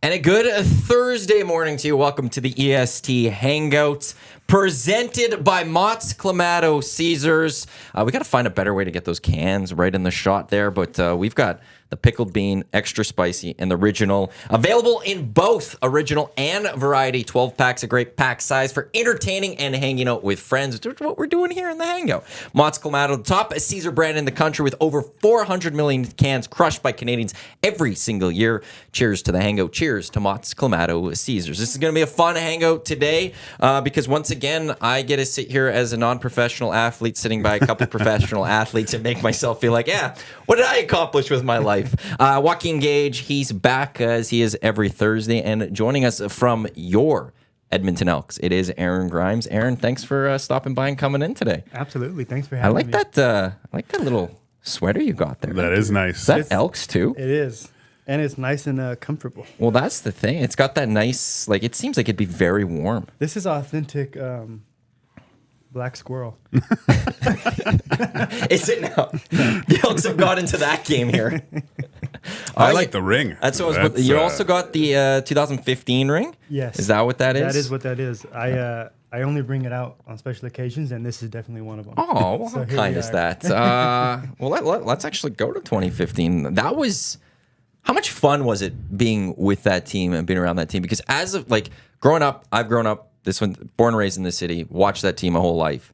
And a good Thursday morning to you. Welcome to the EST Hangout, presented by Mott's Clamato Caesars. We got to find a better way to get those cans right in the shot there, but we've got the pickled bean, extra spicy, and the original. Available in both original and variety 12 packs, a great pack size for entertaining and hanging out with friends. Which is what we're doing here in the Hangout. Mott's Clamato, the top Caesar brand in the country with over 400 million cans crushed by Canadians every single year. Cheers to the Hangout. Cheers to Mott's Clamato Caesars. This is going to be a fun Hangout today because once again, I get to sit here as a non-professional athlete sitting by a couple professional athletes and make myself feel like, yeah, what did I accomplish with my life? Joaquin Gage, he's back as he is every Thursday, and joining us from your Edmonton Elks, it is Aaron Grymes. Aaron, thanks for stopping by and coming in today. Absolutely, thanks for having me. I like that little sweater you got there. That is nice. Is that Elks too? It is, and it's nice and comfortable. Well, that's the thing. It's got that nice, like, it seems like it'd be very warm. This is authentic black squirrel. Is it now? The Elks have got into that game here. I like the ring. That's what I was. You also got the 2015 ring. Yes. Is that what that is? That is what that is. I only bring it out on special occasions, and this is definitely one of them. Oh, well, how kind is that? Well, let's actually go to 2015. That was. How much fun was it being with that team and being around that team? Because as of growing up, I've grown up. This one, born and raised in the city, watched that team my whole life.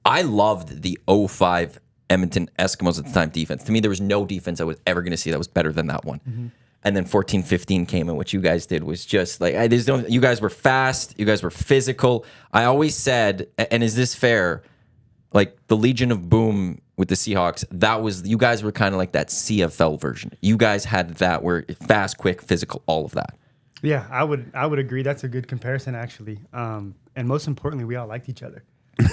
I loved the 05 Edmonton Eskimos at the time defense. To me, there was no defense I was ever going to see that was better than that one. Mm-hmm. And then 14-15 came, and what you guys did was just like, you guys were fast, you guys were physical. I always said, and is this fair? Like the Legion of Boom with the Seahawks, you guys were kind of like that CFL version. You guys had that where fast, quick, physical, all of that. Yeah, I would agree. That's a good comparison, actually. And most importantly, we all liked each other.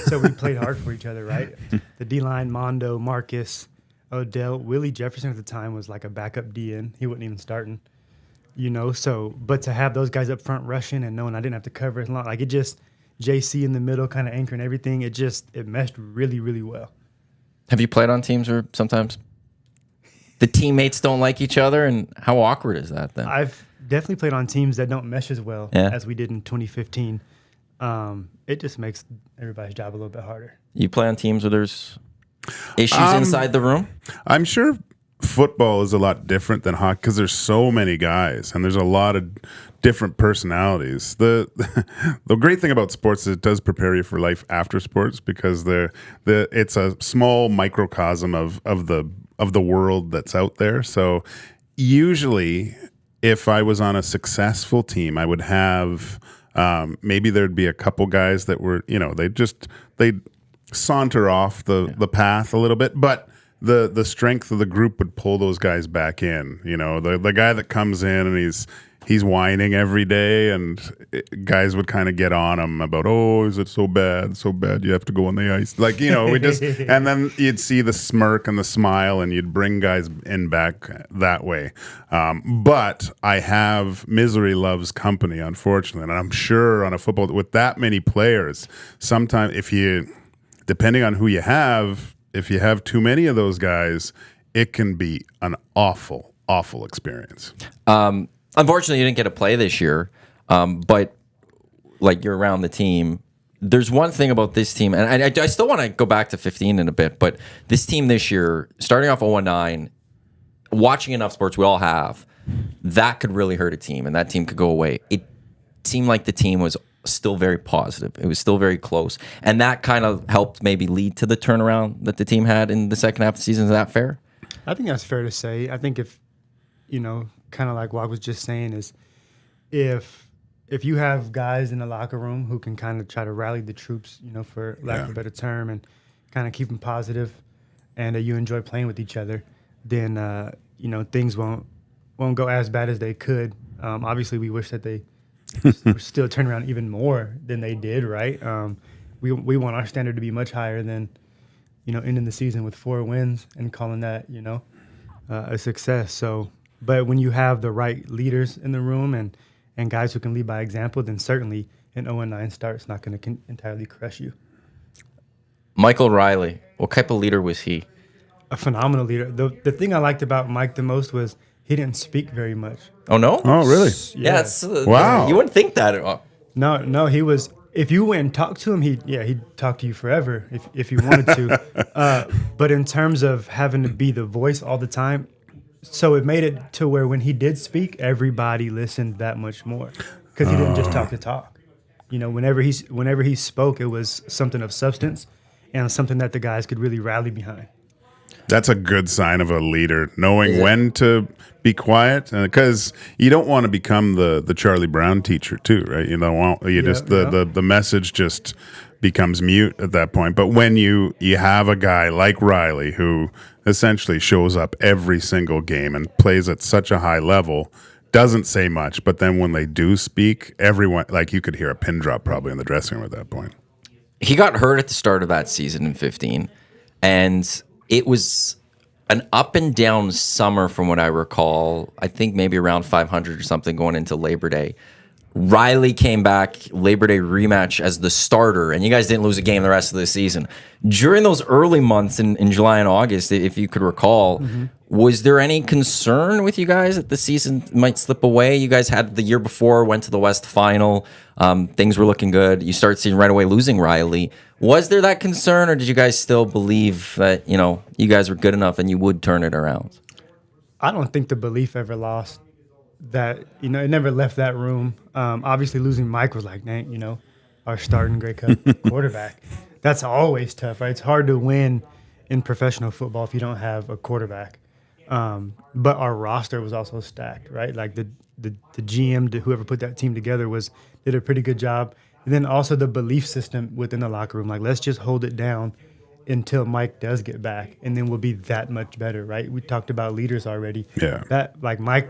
So we played hard for each other, right? The D-line, Mondo, Marcus, Odell, Willie Jefferson at the time was like a backup DN. He wasn't even starting, So, but to have those guys up front rushing and knowing I didn't have to cover as long, like it just, JC in the middle kind of anchoring everything, it meshed really, really well. Have you played on teams where sometimes the teammates don't like each other, and how awkward is that then? I've definitely played on teams that don't mesh as well as we did in 2015. It just makes everybody's job a little bit harder. You play on teams where there's issues inside the room? I'm sure football is a lot different than hockey because there's so many guys and there's a lot of different personalities. The great thing about sports is it does prepare you for life after sports because it's a small microcosm of the world that's out there. So usually, if I was on a successful team, I would have maybe there'd be a couple guys that were, they'd saunter off the path a little bit, but the strength of the group would pull those guys back in. The guy that comes in and he's whining every day, and guys would kind of get on him about, oh, is it so bad you have to go on the ice? We just, and then you'd see the smirk and the smile, and you'd bring guys in back that way. But I have misery loves company, unfortunately, and I'm sure on a football with that many players, sometimes depending on who you have, if you have too many of those guys, it can be an awful, awful experience. Unfortunately, you didn't get to play this year, but you're around the team. There's one thing about this team, and I still want to go back to 15 in a bit, but this team this year, starting off 0-9, watching enough sports, we all have, that could really hurt a team, and that team could go away. It seemed like the team was still very positive. It was still very close, and that kind of helped maybe lead to the turnaround that the team had in the second half of the season. Is that fair? I think that's fair to say. I think if, kind of like what I was just saying is if you have guys in the locker room who can kind of try to rally the troops, for lack of a better term, and kind of keep them positive, and you enjoy playing with each other, then, things won't go as bad as they could. Obviously, we wish that they still turn around even more than they did, right? We want our standard to be much higher than, ending the season with 4 wins and calling that, a success. So, but when you have the right leaders in the room and guys who can lead by example, then certainly an 0-9 start's not going to entirely crush you. Michael Riley, what type of leader was he? A phenomenal leader. The thing I liked about Mike the most was he didn't speak very much. Oh no. Oh, really? Yeah. It's, Wow. You wouldn't think that. No, he was. If you went and talked to him, he'd talk to you forever if you wanted to. But in terms of having to be the voice all the time, so it made it to where when he did speak, everybody listened that much more because he didn't just talk to talk. You know, whenever he spoke, it was something of substance and something that the guys could really rally behind. That's a good sign of a leader, knowing when to be quiet, because you don't want to become the Charlie Brown teacher too, right? You don't want the message just becomes mute at that point. But when you have a guy like Riley who essentially shows up every single game and plays at such a high level, doesn't say much, but then when they do speak, everyone, like, you could hear a pin drop probably in the dressing room at that point. He got hurt at the start of that season in 15, and it was an up and down summer from what I recall. I think maybe around 500 or something going into Labor Day. Riley came back Labor Day rematch as the starter, and you guys didn't lose a game the rest of the season. During those early months in July and August, if you could recall, was there any concern with you guys that the season might slip away? You guys had the year before, went to the West Final. Things were looking good. You start seeing right away losing Riley. Was there that concern, or did you guys still believe that, you guys were good enough and you would turn it around? I don't think the belief ever lost. That, it never left that room. Obviously, losing Mike was like, our starting Grey Cup quarterback. That's always tough, right? It's hard to win in professional football if you don't have a quarterback. But our roster was also stacked, right? Like the GM, whoever put that team together, did a pretty good job. And then also the belief system within the locker room. Like, let's just hold it down until Mike does get back, and then we'll be that much better, right? We talked about leaders already. Yeah. Mike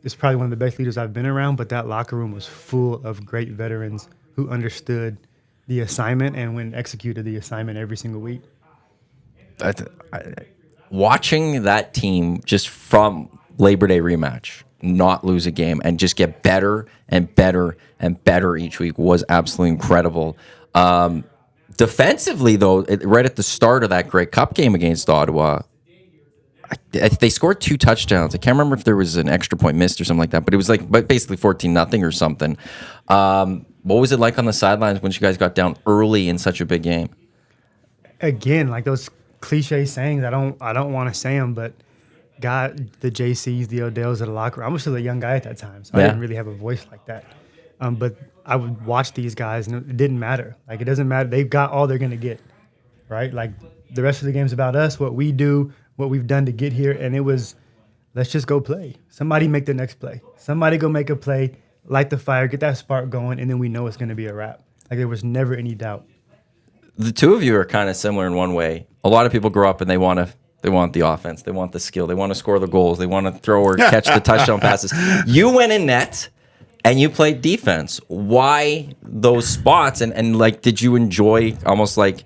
is probably one of the best leaders I've been around, but that locker room was full of great veterans who understood the assignment and executed the assignment every single week. Watching that team just from Labor Day rematch not lose a game and just get better and better and better each week was absolutely incredible. Defensively, though, right at the start of that Grey Cup game against Ottawa, they scored 2 touchdowns. I can't remember if there was an extra point missed or something like that, but it was basically 14-0 or something. What was it like on the sidelines when you guys got down early in such a big game? Again, like those cliche sayings, I don't want to say them, but God, the JCs, the Odells at the locker room. I was still a young guy at that time, so I didn't really have a voice like that. But I would watch these guys, and it didn't matter. Like, it doesn't matter. They've got all they're going to get, right? Like, the rest of the game's about us, what we do, what we've done to get here, and it was, let's just go play. Somebody make the next play. Somebody go make a play, light the fire, get that spark going, and then we know it's going to be a wrap. Like, there was never any doubt. The two of you are kind of similar in one way. A lot of people grow up and they want the offense, they want the skill, they want to score the goals, they want to throw or catch the touchdown passes. You went in net and you played defense. Why those spots? And like, did you enjoy almost like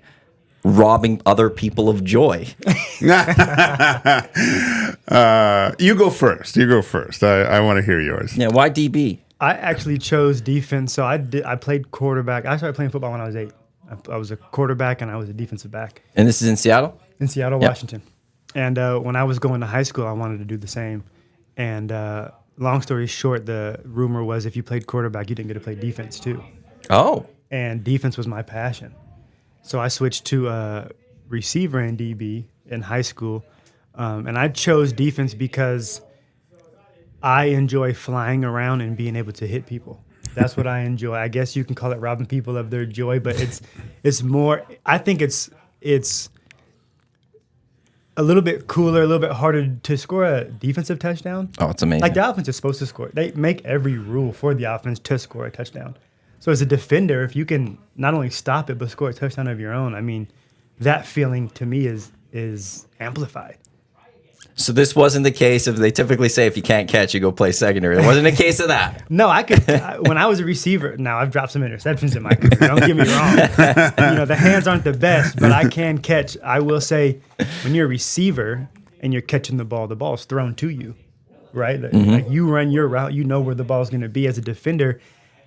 robbing other people of joy? You go first. I want to hear yours. Yeah, why DB? I actually chose defense. So I played quarterback. I started playing football when I was 8. I was a quarterback and I was a defensive back. And this is in Seattle? In Seattle, Washington. And when I was going to high school, I wanted to do the same. And long story short, the rumor was if you played quarterback, you didn't get to play defense too. Oh. And defense was my passion. So I switched to receiver and DB in high school. And I chose defense because I enjoy flying around and being able to hit people. That's what I enjoy. I guess you can call it robbing people of their joy, but it's more, I think it's a little bit cooler, a little bit harder to score a defensive touchdown. Oh, it's amazing. Like, the offense is supposed to score. They make every rule for the offense to score a touchdown. So as a defender, if you can not only stop it but score a touchdown of your own, I mean, that feeling to me is amplified. So this wasn't the case of, they typically say if you can't catch, you go play secondary. It wasn't a case of that. No, I could. When I was a receiver, now I've dropped some interceptions in my career. Don't get me wrong. The hands aren't the best, but I can catch. I will say, when you're a receiver and you're catching the ball's thrown to you, right? Like, you run your route, you know where the ball's going to be. As a defender,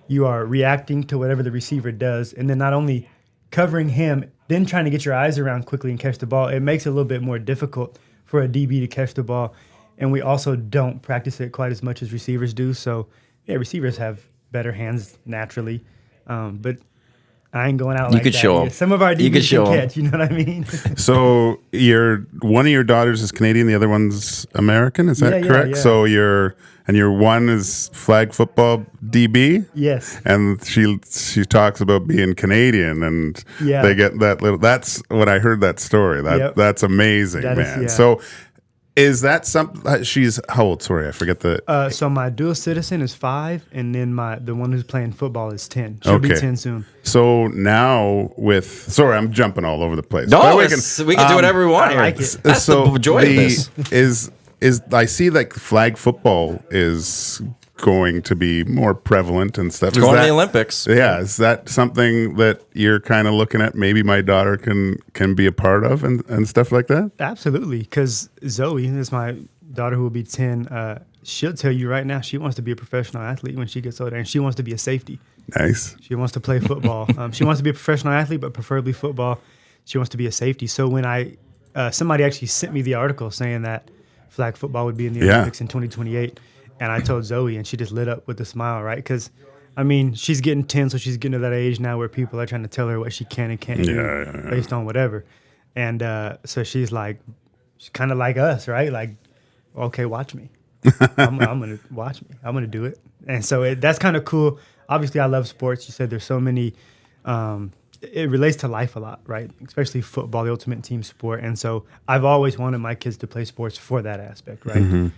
you are reacting to whatever the receiver does, and then not only covering him, then trying to get your eyes around quickly and catch the ball. It makes it a little bit more difficult for a DB to catch the ball. and we also don't practice it quite as much as receivers do. So yeah, receivers have better hands naturally, but I ain't going out You like could that. show 'em. Yeah, some of our You could DBs show can 'em. catch. You know what I mean? So one of your daughters is Canadian, the other one's American. Is that Yeah, correct? yeah. So your one is flag football DB. Yes. And she talks about being Canadian, and Yeah. they get that little. That's when I heard that story. That's amazing, That is, man. yeah. So is that something? She's how old? Sorry, I forget the. So my dual citizen is 5, and then the one who's playing football is 10. She'll be 10 soon. So now sorry, I'm jumping all over the place. No, But we can do whatever we want I here. like it. That's the joy of this. Is I see like flag football is going to be more prevalent and stuff. Going to the Olympics. Yeah, is that something that you're kind of looking at? Maybe my daughter can be a part of and stuff like that. Absolutely, because Zoe is my daughter who will be 10. She'll tell you right now she wants to be a professional athlete when she gets older, and she wants to be a safety. Nice. She wants to play football. She wants to be a professional athlete, but preferably football. She wants to be a safety. So when somebody actually sent me the article saying that flag football would be in the Olympics in 2028, and I told Zoe, and she just lit up with a smile, right? Because, I mean, she's getting 10, so she's getting to that age now where people are trying to tell her what she can and can't do based on whatever. And so she's kind of like us, right? Like, okay, watch me. I'm going to watch me. I'm going to do it. And so that's kind of cool. Obviously, I love sports. You said there's so many it relates to life a lot, right? Especially football, the ultimate team sport. And so I've always wanted my kids to play sports for that aspect, right?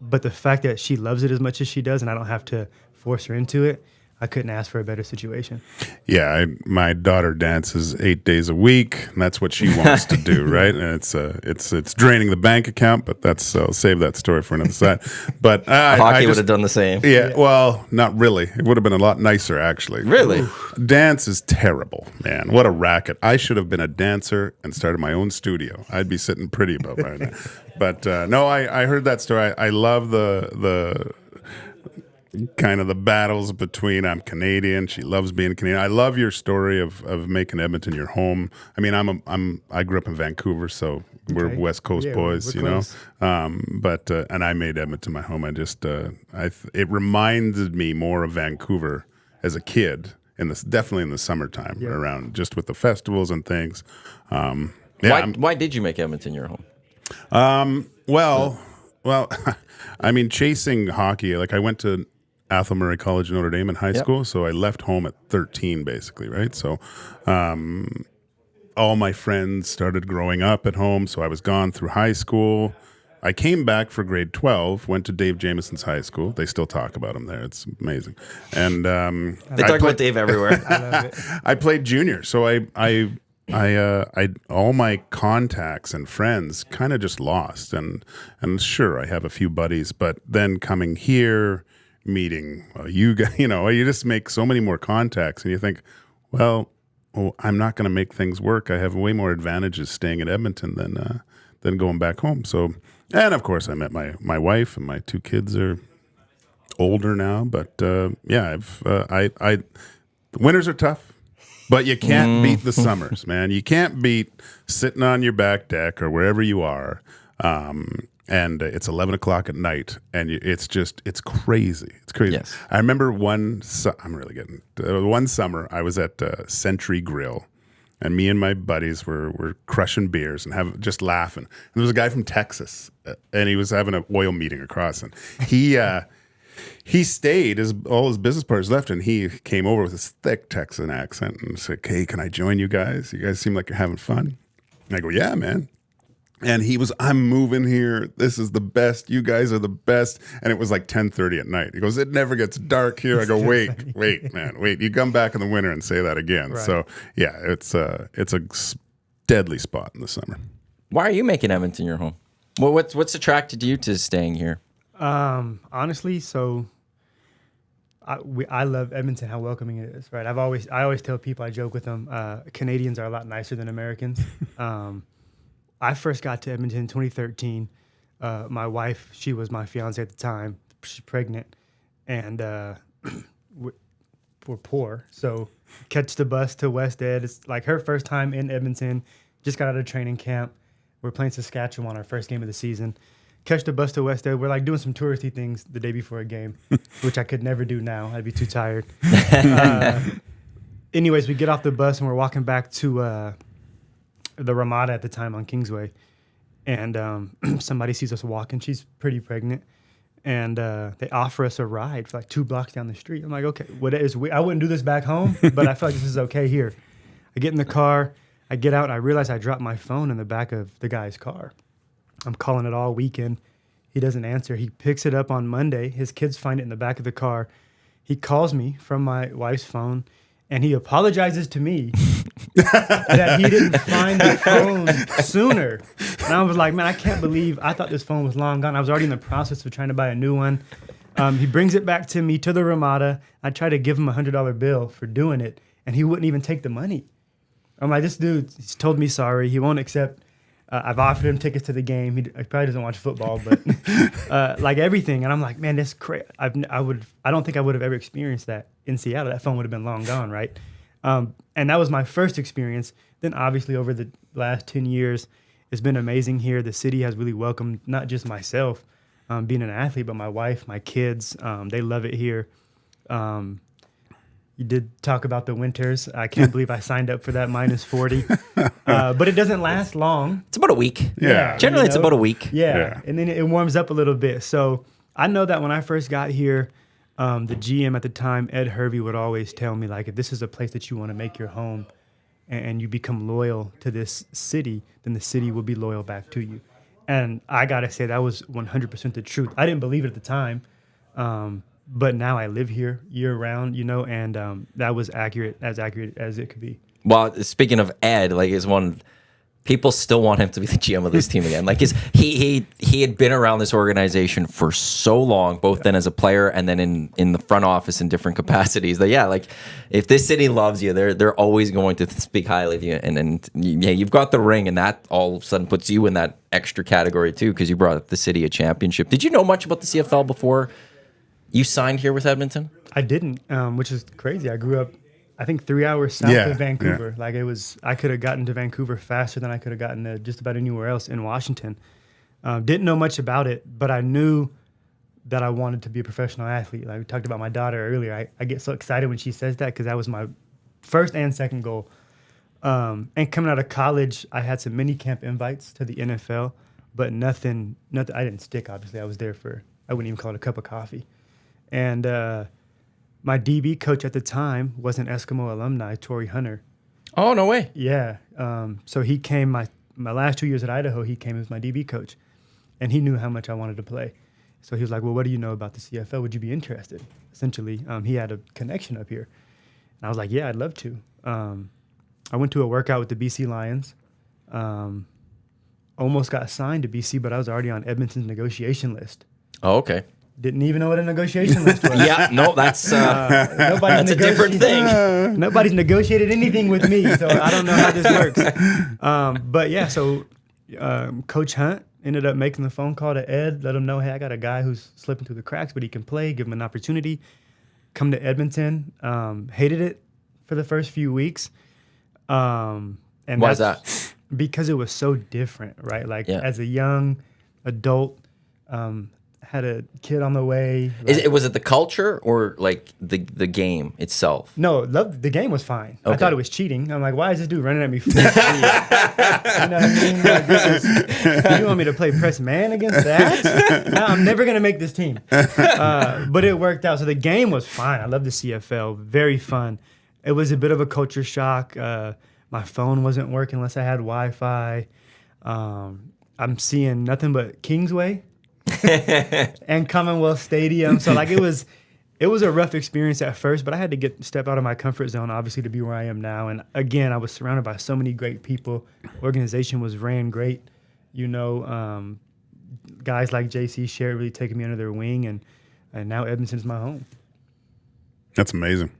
But the fact that she loves it as much as she does and I don't have to force her into it, I couldn't ask for a better situation. Yeah, my daughter dances 8 days a week, and that's what she wants to do, right? And it's draining the bank account, but I'll save that story for another side. But Hockey would have done the same. Yeah, well, not really. It would have been a lot nicer, actually. Really? Dance is terrible, man. What a racket. I should have been a dancer and started my own studio. I'd be sitting pretty about right now. But no, I heard that story. I love the kind of the battles between I'm Canadian. She loves being Canadian. I love your story of making Edmonton your home. I mean, I grew up in Vancouver, so we're West Coast boys, we're you know. close. But and I made Edmonton my home. I just it reminded me more of Vancouver as a kid definitely in the summertime around just with the festivals and things. Why did you make Edmonton your home? Well, I mean, chasing hockey. Like I went to Athol Murray College in Notre Dame in high school, so I left home at 13, basically, right? So, all my friends started growing up at home, so I was gone through high school. I came back for grade 12, went to Dave Jameson's high school. They still talk about him there. It's amazing. And They talk about Dave everywhere. I love it. I played junior, so I all my contacts and friends kind of just lost, and sure I have a few buddies, but then coming here, meeting you guys, you just make so many more contacts, and you think, well, I'm not going to make things work. I have way more advantages staying in Edmonton than going back home. So, and of course, I met my wife, and my 2 kids are older now, but yeah, the winters are tough. But you can't beat the summers, man. You can't beat sitting on your back deck or wherever you are, and it's 11 o'clock at night, and it's crazy. It's crazy. Yes. I remember one summer I was at Century Grill, and me and my buddies were crushing beers and just laughing. And there was a guy from Texas, and he was having an oil meeting across, and he stayed as all his business partners left, and he came over with this thick Texan accent and said, "Hey, can I join you guys? You guys seem like you're having fun." And I go, "Yeah, man." And he was, "I'm moving here. This is the best. You guys are the best." And it was like 10:30 at night. He goes, "It never gets dark here." I go, wait, man. You come back in the winter and say that again. Right. So yeah, it's a deadly spot in the summer. Why are you making Edmonton your home? Well, what's attracted you to staying here? Honestly, so I love Edmonton, how welcoming it is, right? I always tell people, I joke with them, Canadians are a lot nicer than Americans. I first got to Edmonton in 2013. My wife, she was my fiance at the time. She's pregnant, and we're poor, so catch the bus to West Ed. It's like her first time in Edmonton. Just got out of training camp. We're playing Saskatchewan, our first game of the season. catch the bus to West End. We're like doing some touristy things the day before a game, which I could never do now. I'd be too tired. Anyways, we get off the bus and we're walking back to the Ramada at the time on Kingsway. And somebody sees us walking. She's pretty pregnant. And they offer us a ride for like 2 blocks down the street. I'm like, okay, I wouldn't do this back home, but I feel like this is okay here. I get in the car. I get out and I realize I dropped my phone in the back of the guy's car. I'm calling it all weekend. He doesn't answer. He picks it up on Monday. His kids find it in the back of the car. He calls me from my wife's phone and he apologizes to me that he didn't find the phone sooner. And I was like, man, I can't believe I thought this phone was long gone. I was already in the process of trying to buy a new one. He brings it back to me to the Ramada. I try to give him a $100 bill for doing it and he wouldn't even take the money. I'm like, this dude, he's told me sorry. He won't accept. I've offered him tickets to the game. He probably doesn't watch football, but like everything. And I'm like, man, that's crazy. I don't think I would have ever experienced that in Seattle. That phone would have been long gone, right? And that was my first experience. Then obviously over the last 10 years, it's been amazing here. The city has really welcomed not just myself being an athlete, but my wife, my kids. They love it here. You did talk about the winters. I can't believe I signed up for that -40. But it doesn't last long. It's about a week. Yeah. Generally, it's about a week. Yeah. And then it warms up a little bit. So I know that when I first got here, the GM at the time, Ed Hervey, would always tell me, like, if this is a place that you want to make your home and you become loyal to this city, then the city will be loyal back to you. And I got to say, that was 100% the truth. I didn't believe it at the time. But now I live here year round, and that was accurate as it could be. Well, speaking of Ed, like, is one people still want him to be the GM of this team again. Like, he had been around this organization for so long, both then as a player and then in the front office in different capacities. That like if this city loves you, they're always going to speak highly of you. And you've got the ring, and that all of a sudden puts you in that extra category too, because you brought the city a championship. Did you know much about the CFL before you signed here with Edmonton? I didn't, which is crazy. I grew up, I think, 3 hours south of Vancouver. Yeah. Like I could have gotten to Vancouver faster than I could have gotten to just about anywhere else in Washington. Didn't know much about it, but I knew that I wanted to be a professional athlete. Like we talked about my daughter earlier. I get so excited when she says that because that was my first and second goal. And coming out of college, I had some mini camp invites to the NFL, but nothing. I didn't stick. Obviously, I was there I wouldn't even call it a cup of coffee. And my DB coach at the time was an Eskimo alumni, Torrey Hunter. Oh, no way. Yeah. So he came my last 2 years at Idaho, he came as my DB coach. And he knew how much I wanted to play. So he was like, well, what do you know about the CFL? Would you be interested? Essentially, he had a connection up here. And I was like, yeah, I'd love to. I went to a workout with the BC Lions. Almost got signed to BC, but I was already on Edmonton's negotiation list. Oh, okay. Didn't even know what a negotiation list was. Yeah, no, that's a different thing. Nobody's negotiated anything with me, so I don't know how this works. But yeah, so Coach Hunt ended up making the phone call to Ed, let him know, hey, I got a guy who's slipping through the cracks, but he can play, give him an opportunity. Come to Edmonton. Hated it for the first few weeks. And why is that? Because it was so different, right? Like as a young adult, had a kid on the way. Was it the culture or like the game itself? No, the game was fine. Okay. I thought it was cheating. I'm like, why is this dude running at me full speed? You know what I mean? Like, you want me to play press man against that? No, I'm never going to make this team. But it worked out. So the game was fine. I love the CFL. Very fun. It was a bit of a culture shock. My phone wasn't working unless I had Wi-Fi. I'm seeing nothing but Kingsway and Commonwealth Stadium. So like it was a rough experience at first, but I had to step out of my comfort zone, obviously, to be where I am now. And again, I was surrounded by so many great people. Organization was ran great. Guys like JC Sherritt really taking me under their wing, and now Edmonton's my home. That's amazing.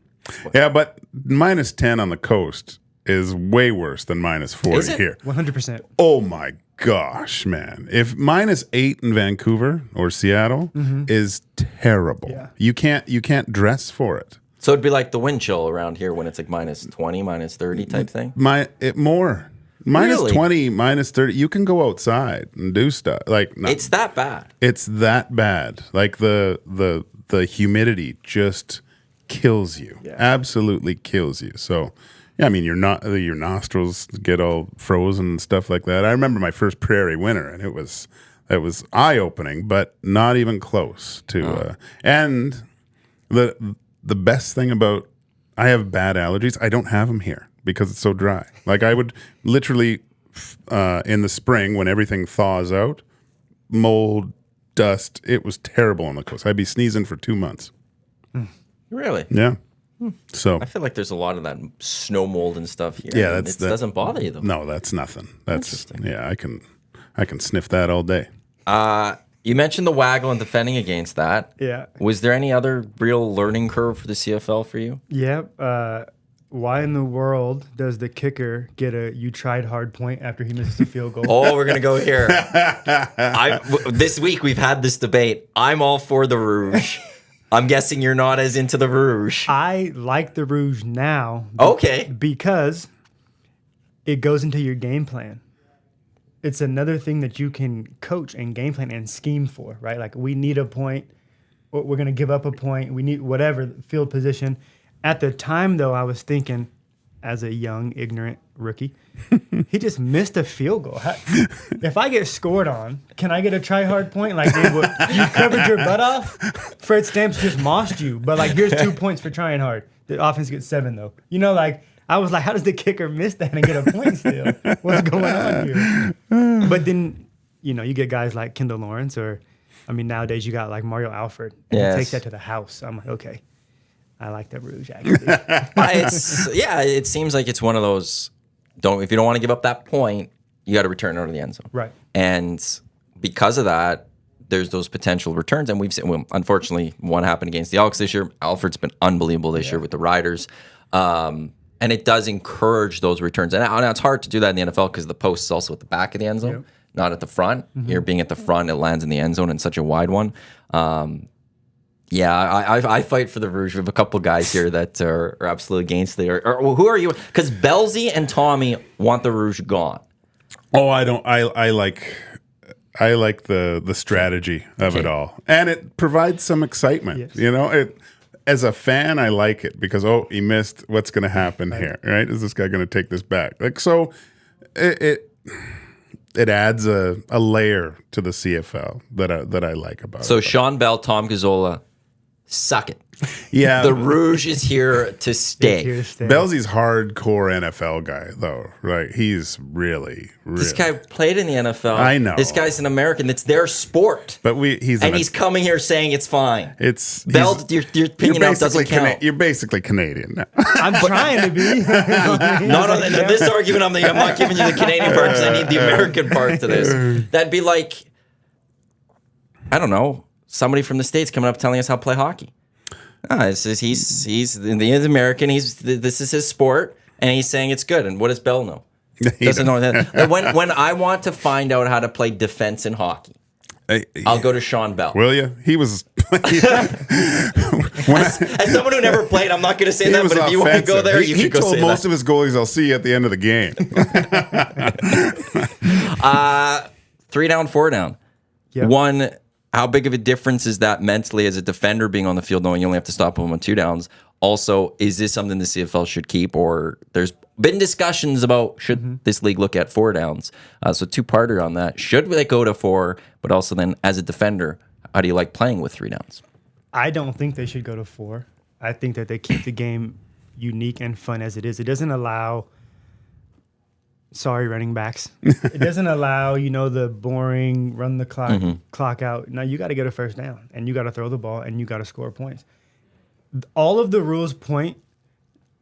Yeah, but -10 on the coast is way worse than -40 here. 100%. Oh my gosh, man. If -8 in Vancouver or Seattle is terrible. Yeah. You can't dress for it. So it'd be like the wind chill around here when it's like -20, -30 type thing? More. Minus Really? 20, minus 30. You can go outside and do stuff. Like It's that bad. It's that bad. Like the humidity just kills you. Yeah. Absolutely kills you. So, yeah, I mean, your nostrils get all frozen and stuff like that. I remember my first prairie winter, and it was eye-opening, but not even close to. And the best thing about, I have bad allergies. I don't have them here because it's so dry. Like I would literally in the spring when everything thaws out, mold, dust. It was terrible on the coast. I'd be sneezing for 2 months. Really? Yeah. So I feel like there's a lot of that snow mold and stuff here. yeah, It doesn't bother you though. No, that's nothing. That's yeah. I can sniff that all day. You mentioned the waggle and defending against that. Yeah. Was there any other real learning curve for the CFL for you? Yeah. Why in the world does the kicker get a "you tried hard" point after he misses a field goal? Oh, we're gonna go here. This week we've had this debate. I'm all for the rouge. I'm guessing you're not as into the rouge. I like the rouge now. Okay. Because it goes into your game plan. It's another thing that you can coach and game plan and scheme for, right? Like we need a point, or we're going to give up a point. We need whatever field position. At the time, though, I was thinking, as a young, ignorant rookie, he just missed a field goal. If I get scored on, can I get a try hard point? Like you covered your butt off. Fred Stamps just mossed you, but like here's 2 points for trying hard. The offense gets 7 though. You know, like I was like, how does the kicker miss that and get a point still? What's going on here? But then, you know, you get guys like Kendall Lawrence, or I mean, nowadays you got like Mario Alford, and he takes that to the house. I'm like, okay. I like that rouge, actually. It seems like it's one of those. If you don't want to give up that point, you got to return it out of the end zone. Right. And because of that, there's those potential returns. And we've seen, well, unfortunately, one happened against the Elks this year. Alfred's been unbelievable this year with the Riders. And it does encourage those returns. And it's hard to do that in the NFL because the post is also at the back of the end zone, not at the front. Here being at the front, it lands in the end zone in such a wide one. I fight for the rouge. We have a couple guys here that are absolutely against it. Or who are you? Because Belzy and Tommy want the rouge gone. Oh, I don't. I like the strategy of it all, and it provides some excitement. Yes. You know, as a fan, I like it because he missed. What's going to happen here? Right? Is this guy going to take this back? Like so, it adds a layer to the CFL that I like about it. So Sean Bell, Tom Gazzola, suck it. Yeah, The rouge is here to stay. Belzy's hardcore NFL guy, though, right? He's really. This guy played in the NFL. I know. This guy's an American. It's their sport. But he's coming here saying it's fine. It's Bell, your opinion now doesn't count. You're basically Canadian now. I'm trying to be. No, this argument, I'm not giving you the Canadian part because I need the American part to this. That'd be like, I don't know, somebody from the States coming up telling us how to play hockey. He's American. This is his sport, and he's saying it's good. And what does Bell know? Doesn't know that. When I want to find out how to play defense in hockey, I'll go to Sean Bell. Will you? He was. As someone who never played, I'm not going to say that. But if you want to go there, you can go say that. He told most of his goalies, "I'll see you at the end of the game." 3 down, 4 down. Yep. One. How big of a difference is that mentally as a defender being on the field knowing you only have to stop them on 2 downs? Also, is this something the CFL should keep, or there's been discussions about should this league look at 4 downs? So 2-parter on that. Should they go to 4, but also then as a defender, how do you like playing with 3 downs? I don't think they should go to 4. I think that they keep the game unique and fun as it is. It doesn't allow... Sorry, running backs. It doesn't allow, the boring run the clock out. Now you got to get a first down, and you got to throw the ball, and you got to score points. All of the rules point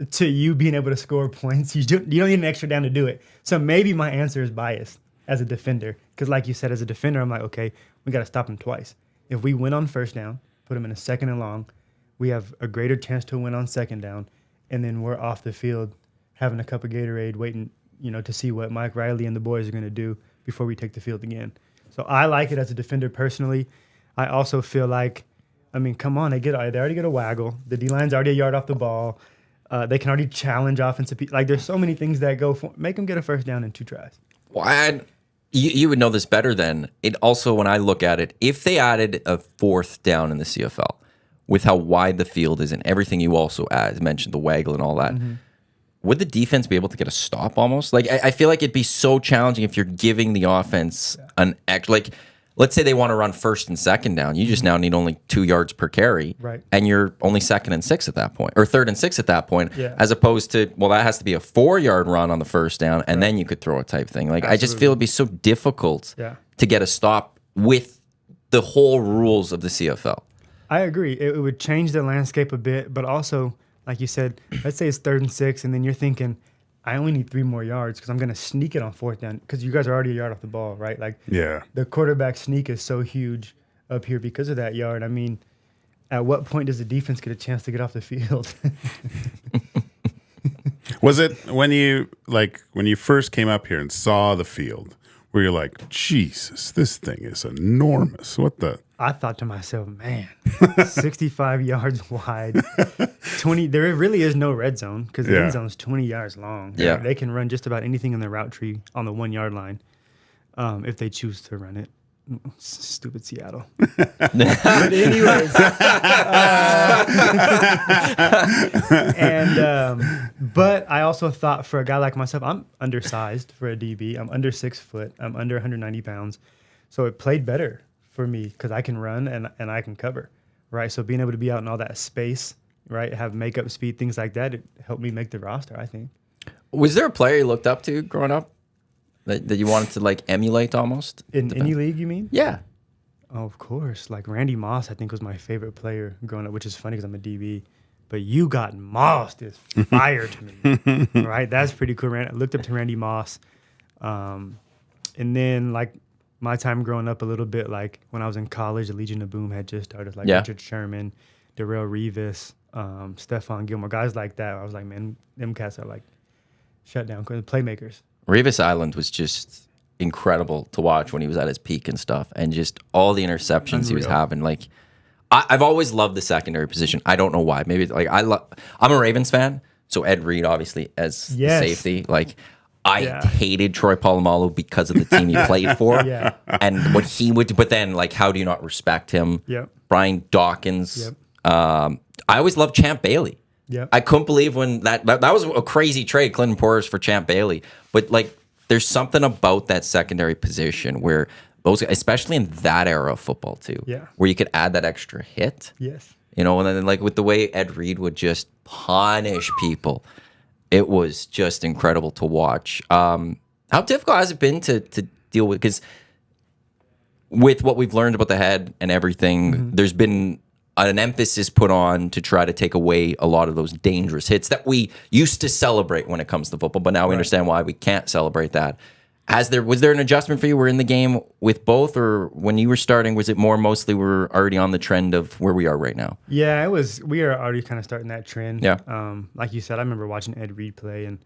to you being able to score points. You don't need an extra down to do it. So maybe my answer is biased as a defender, because like you said, as a defender, I'm like, okay, we got to stop him twice. If we win on first down, put him in a 2nd and long, we have a greater chance to win on 2nd down, and then we're off the field having a cup of Gatorade, waiting to see what Mike Riley and the boys are going to do before we take the field again. So I like it as a defender personally. I also feel like, come on, they already get a waggle. The D-line's already a yard off the ball. They can already challenge offensive people. Like there's so many things that go for make them get a first down in 2 tries. Well, you would know this better than it. Also, when I look at it, if they added a 4th down in the CFL, with how wide the field is and everything you also mentioned, the waggle and all that, would the defense be able to get a stop almost? Like, I feel like it'd be so challenging if you're giving the offense an extra, like, let's say they want to run 1st and 2nd down. You just now need only 2 yards per carry. Right. And you're only 2nd and 6 at that point, or 3rd and 6 at that point, Yeah. as opposed to, well, that has to be a 4-yard run on the 1st down, and then you could throw a type thing. Like, I just feel it'd be so difficult to get a stop with the whole rules of the CFL. I agree. It would change the landscape a bit, but also, like you said, let's say it's 3rd and 6, and then you're thinking, I only need 3 more yards because I'm going to sneak it on 4th down because you guys are already a yard off the ball, right? Like, the quarterback sneak is so huge up here because of that yard. I mean, at what point does the defense get a chance to get off the field? Was it when you first came up here and saw the field where you're like, Jesus, this thing is enormous? What the? I thought to myself, man, 65 yards wide, 20. There really is no red zone because the end zone's 20 yards long. Yeah. They can run just about anything in the route tree on the 1 yard line if they choose to run it. Stupid Seattle. But anyways, but I also thought for a guy like myself, I'm undersized for a DB. I'm under 6 foot. I'm under 190 pounds. So it played better for me because I can run and I can cover, right? So being able to be out in all that space, right, have makeup speed, things like that, it helped me make the roster, I think. Was there a player you looked up to growing up that you wanted to like emulate almost? In any league, you mean? Yeah. Oh, of course. Like Randy Moss, I think, was my favorite player growing up, which is funny because I'm a DB. But you got Moss is fire to me, right? That's pretty cool. I looked up to Randy Moss. And then, like, my time growing up a little bit, like when I was in college, the Legion of Boom had just started, like Richard Sherman, Darrell Revis, Stephon Gilmore, guys like that. I was like, man, them cats are like shut down playmakers. Revis Island was just incredible to watch when he was at his peak and stuff, and just all the interceptions he was having. Like, I've always loved the secondary position. I don't know why. Maybe like I'm a Ravens fan, so Ed Reed obviously as the safety. Like, I hated Troy Polamalu because of the team he played for and what he would do. But then, like, how do you not respect him? Yep. Brian Dawkins. I always loved Champ Bailey. Yep. I couldn't believe when that was a crazy trade, Clinton Porras for Champ Bailey. But, like, there's something about that secondary position where those, especially in that era of football too, where you could add that extra hit. Yes. You know, and then like with the way Ed Reed would just punish people, it was just incredible to watch. How difficult has it been to deal with? Because with what we've learned about the head and everything, there's been an emphasis put on to try to take away a lot of those dangerous hits that we used to celebrate when it comes to football, but now we understand why we can't celebrate that. Was there an adjustment for you? We're in the game with both, or when you were starting, was it more mostly we're already on the trend of where we are right now? Yeah, it was. We are already kind of starting that trend. Yeah. Like you said, I remember watching Ed Reed play, and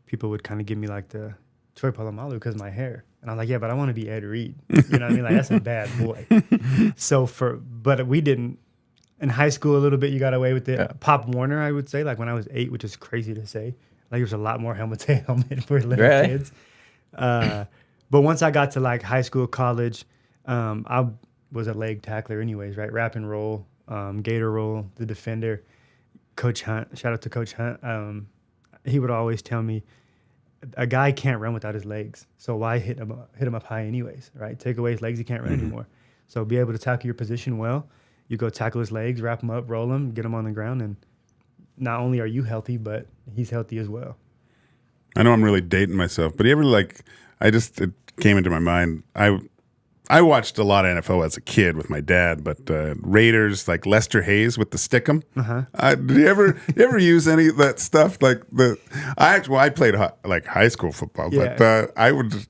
people would kind of give me like the Troy Polamalu because of my hair, and I'm like, yeah, but I want to be Ed Reed. You know what I mean? Like, that's a bad boy. But we didn't. In high school, a little bit, you got away with it. Yeah. Pop Warner, I would say, like when I was 8, which is crazy to say. Like, there was a lot more helmet to helmet for little kids. But once I got to like high school, college, I was a leg tackler anyways, right? Wrap and roll, gator roll, the defender. Coach Hunt, shout out to Coach Hunt. He would always tell me, a guy can't run without his legs. So why hit him up high anyways, right? Take away his legs, he can't run anymore. So be able to tackle your position well. You go tackle his legs, wrap him up, roll him, get him on the ground, and not only are you healthy, but he's healthy as well. I know I'm really dating myself, but you ever it came into my mind. I watched a lot of NFL as a kid with my dad, but Raiders, like Lester Hayes with the Stickum. Did you ever use any of that stuff? Like I played like high school football, but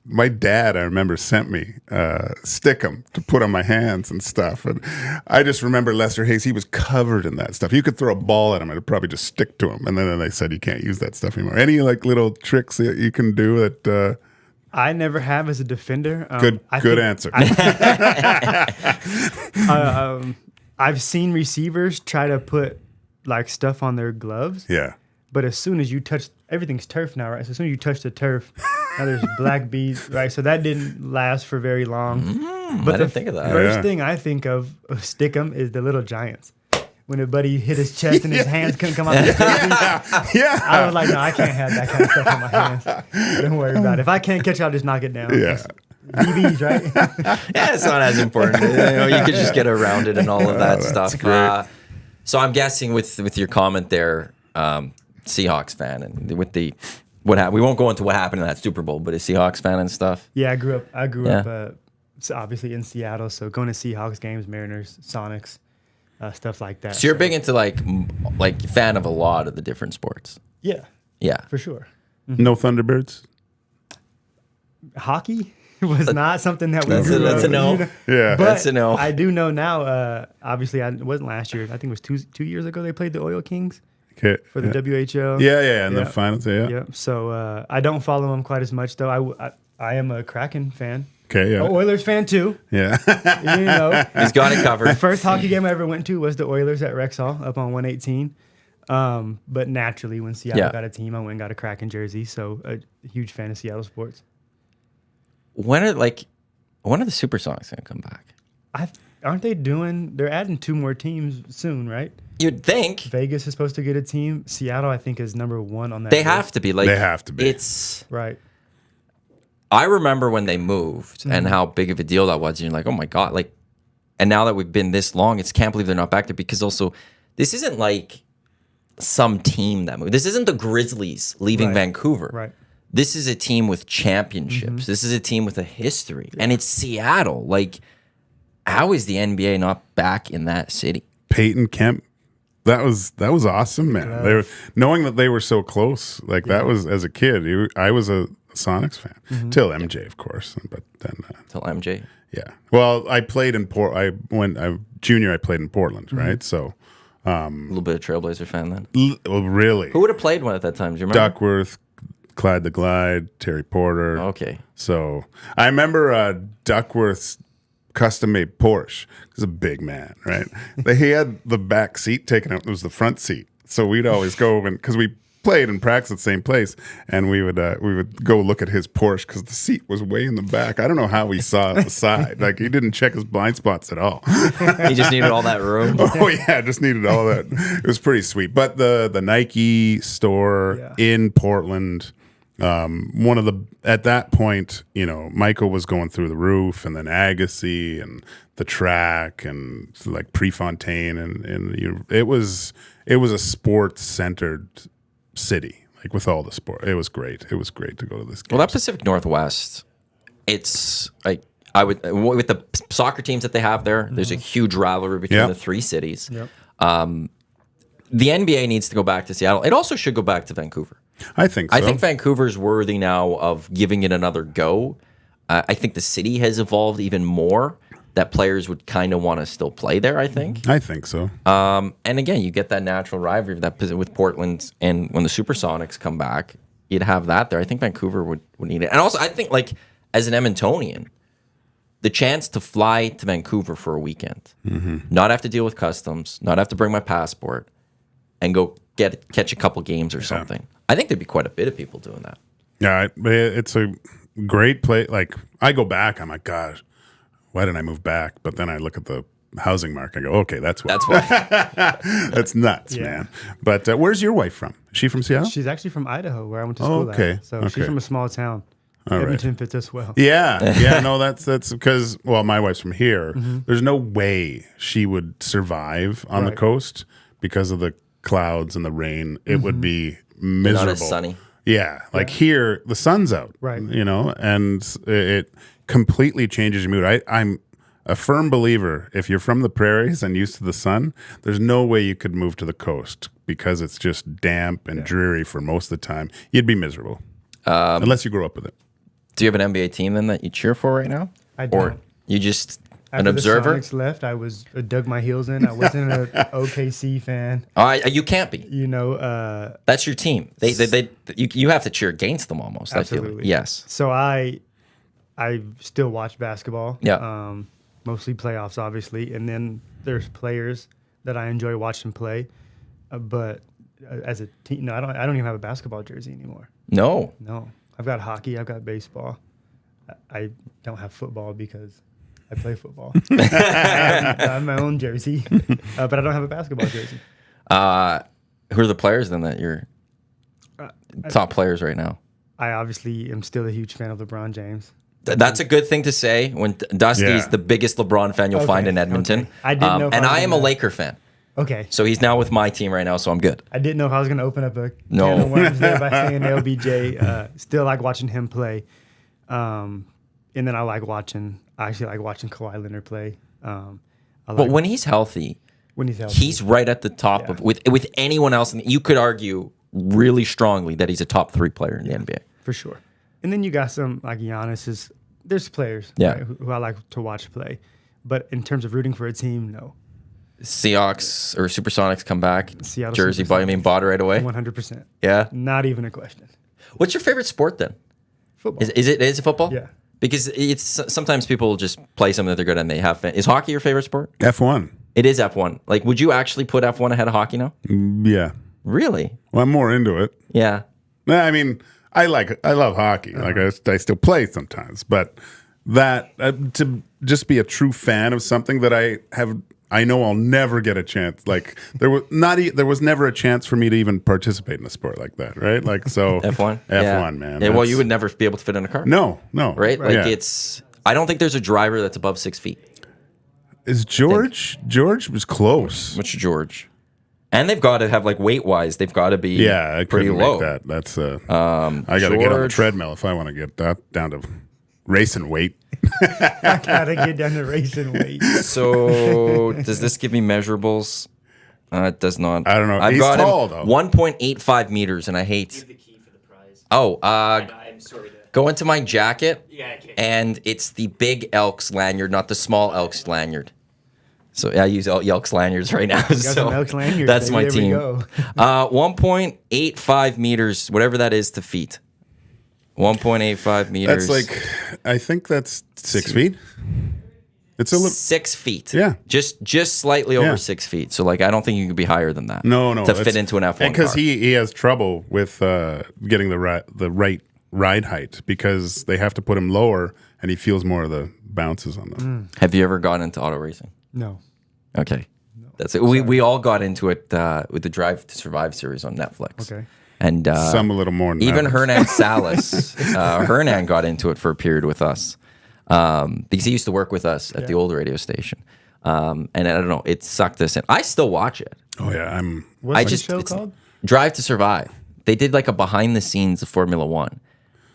my dad, I remember, sent me Stickum to put on my hands and stuff, and I just remember Lester Hayes. He was covered in that stuff. You could throw a ball at him, and it'd probably just stick to him. And then they said you can't use that stuff anymore. Any like little tricks that you can do that? I never have as a defender. Good answer. I've seen receivers try to put like stuff on their gloves. Yeah. But as soon as you touch, everything's turf now, right? So as soon as you touch the turf, now there's black bees, right? So that didn't last for very long. But I didn't think of that. First thing I think of Stickum is the Little Giants. When a buddy hit his chest and his hands couldn't come out of his jersey, I was like, no, I can't have that kind of stuff on my hands. Don't worry about it. If I can't catch it, I'll just knock it down. Yeah. BBs, right? Yeah, it's not as important. You could just get around it and all of that stuff. Great. So I'm guessing with your comment there, Seahawks fan, and with the we won't go into what happened in that Super Bowl, but a Seahawks fan and stuff. Yeah, I grew up so obviously in Seattle, so going to Seahawks games, Mariners, Sonics, stuff like that. So you're big into like fan of a lot of the different sports. Yeah, for sure. No Thunderbirds? Hockey was not something that we grew up. That's a no. Yeah. But That's a no. I do know now. Obviously, it wasn't last year. I think it was 2 years ago they played the Oil Kings Okay. for the WHL. Yeah, in the Yeah. finals, yeah. Yep. So I don't follow them quite as much though. I am a Kraken fan. Okay, yeah. Oilers fan too. Yeah. You know, He's got it the covered. first hockey game I ever went to was the Oilers at Rexall up on 118. But naturally, when Seattle got a team, I went and got a Kraken jersey. So a huge fan of Seattle sports. When are the Supersonics gonna come back? Aren't they doing? They're adding 2 more teams soon, right? You'd think Vegas is supposed to get a team. Seattle, I think, is number 1 on that. they list. have to be. Like They have to be. It's. Right. I remember when they moved and how big of a deal that was. And you're like, oh my god, like. And now that we've been this long, can't believe they're not back there because also, this isn't like some team that moved. This isn't the Grizzlies leaving Right. Vancouver. Right. This is a team with championships. This is a team with a history, and it's Seattle. Like, how is the NBA not back in that city? Peyton Kemp. That was awesome, man. Yeah. They were, knowing that they were so close, like that was as a kid. I was a Sonics fan till MJ, of course, but then Till MJ. yeah. Well, I played in junior. I played in Portland, right? So, A little bit of Trailblazer fan then. well, really, Who would have played one at that time? Do you remember? Duckworth, Clyde the Glide, Terry Porter. Okay. So I remember Duckworth's custom-made Porsche. He's a big man, right? He had the back seat taken out. It was the front seat. So we'd always go because we played and practiced at the same place, and we would go look at his Porsche because the seat was way in the back. I don't know how he saw the side. Like he didn't check his blind spots at all. He just needed all that room. Oh yeah, just needed all that. It was pretty sweet. But the Nike store in Portland. One of the at that point, Michael was going through the roof, and then Agassi and the track and like Prefontaine, and it was a sports centered city, like with all the sport. It was great. It was great to go to this game. Well, that Pacific Northwest, it's like with the soccer teams that they have there. There's a huge rivalry between the 3 cities. Yep. The NBA needs to go back to Seattle. It also should go back to Vancouver. I think so. I think Vancouver's worthy now of giving it another go. I think the city has evolved even more. That players would kind of want to still play there. I think. so. And again, you get that natural rivalry with Portland, and when the Supersonics come back, you'd have that there. I think Vancouver would need it, and also I think like as an Edmontonian, the chance to fly to Vancouver for a weekend, not have to deal with customs, not have to bring my passport, and go catch a couple games or something. I think there'd be quite a bit of people doing that. Yeah, it's a great place. Like I go back, I'm like, gosh, why didn't I move back? But then I look at the housing market, I go, okay, that's why. That's nuts, man. But where's your wife from? Is she from Seattle? She's actually from Idaho, where I went to school at. So she's from a small town. Edmonton fits us well. Yeah. No, that's because my wife's from here. There's no way she would survive on the coast because of the clouds and the rain. It would be miserable. Not as sunny. Yeah, like here, the sun's out, Right. And it completely changes your mood. I'm a firm believer, if you're from the prairies and used to the sun, there's no way you could move to the coast because it's just damp and dreary for most of the time. You'd be miserable, unless you grew up with it. Do you have an NBA team then that you cheer for right now? I don't. Or you just an After observer? the Sonics left, I was dug my heels in. I wasn't an OKC fan. You can't be. That's your team. You have to cheer against them almost. Absolutely. I feel like. Yes. So I still watch basketball. Yeah. Mostly playoffs, obviously, and then there's players that I enjoy watching play, but as a team. No, I don't even have a basketball jersey anymore. No. No, I've got hockey. I've got baseball. I don't have football because I play football. I have my own jersey, but I don't have a basketball jersey. Who are the players then that you're top players right now? I obviously am still a huge fan of LeBron James. That's a good thing to say when Dusty's the biggest LeBron fan you'll find in Edmonton. Okay. I didn't know. And I am a Laker fan. Okay. So he's now with my team right now, so I'm good. I didn't know if I was going to open up a can of worms there by saying LBJ. Still like watching him play. And then I actually like watching Kawhi Leonard play. But when he's healthy, he's right at the top of with anyone else. You could argue really strongly that he's a top 3 player in the NBA. For sure. And then you got some like Giannis. There's players right, who I like to watch play. But in terms of rooting for a team, no. Seahawks or Supersonics come back. Seattle Jersey, bought it right away? 100%. Yeah? Not even a question. What's your favorite sport then? Football. Is it football? Yeah. Because it's sometimes people just play something that they're good at and they have fun. Is hockey your favorite sport? F1. It is F1. Like, would you actually put F1 ahead of hockey now? Yeah. Really? Well, I'm more into it. Yeah. I mean, I love hockey. Like I still play sometimes, but that to just be a true fan of something that I know I'll never get a chance. Like there was never a chance for me to even participate in a sport like that, right? Like so F1? F1, man. Yeah, well, you would never be able to fit in a car. No. Right? Like I don't think there's a driver that's above 6 feet. Is George? George was close. Which George? And they've got to have like weight wise, they've got to be I pretty couldn't low. make that. That's I got to get on the treadmill if I want to get that down to racing weight. I gotta get down to racing weight. So does this give me measurables? It does not. I don't know. I've He's got tall though. 1.85 meters, and I hate. Give the key for the prize. Oh, I'm sorry to. go into my jacket. Yeah, I can't. And it's the big Elks lanyard, not the small Elks lanyard. So I use Elks lanyards right now. Got So some Elks lanyards, that's baby. my There we team. go. 1.85 meters, whatever that is to feet. 1.85 meters. That's like I think that's 6 feet. It's a little 6 feet. Yeah. Just slightly over Yeah. 6 feet. So like I don't think you could be higher than that. no To fit into an F1 because car. he has trouble with getting the right ride height because they have to put him lower and he feels more of the bounces on them. Have you ever gone into auto racing? No. Okay. That's it. We all got into it with the Drive to Survive series on Netflix. Okay. And Some a little more than even that. Hernan Salas, Hernan got into it for a period with us because he used to work with us at the old radio station. And I don't know, it sucked us in. I still watch it. Oh yeah, What's the show it's called? Drive to Survive. They did like a behind the scenes of Formula One,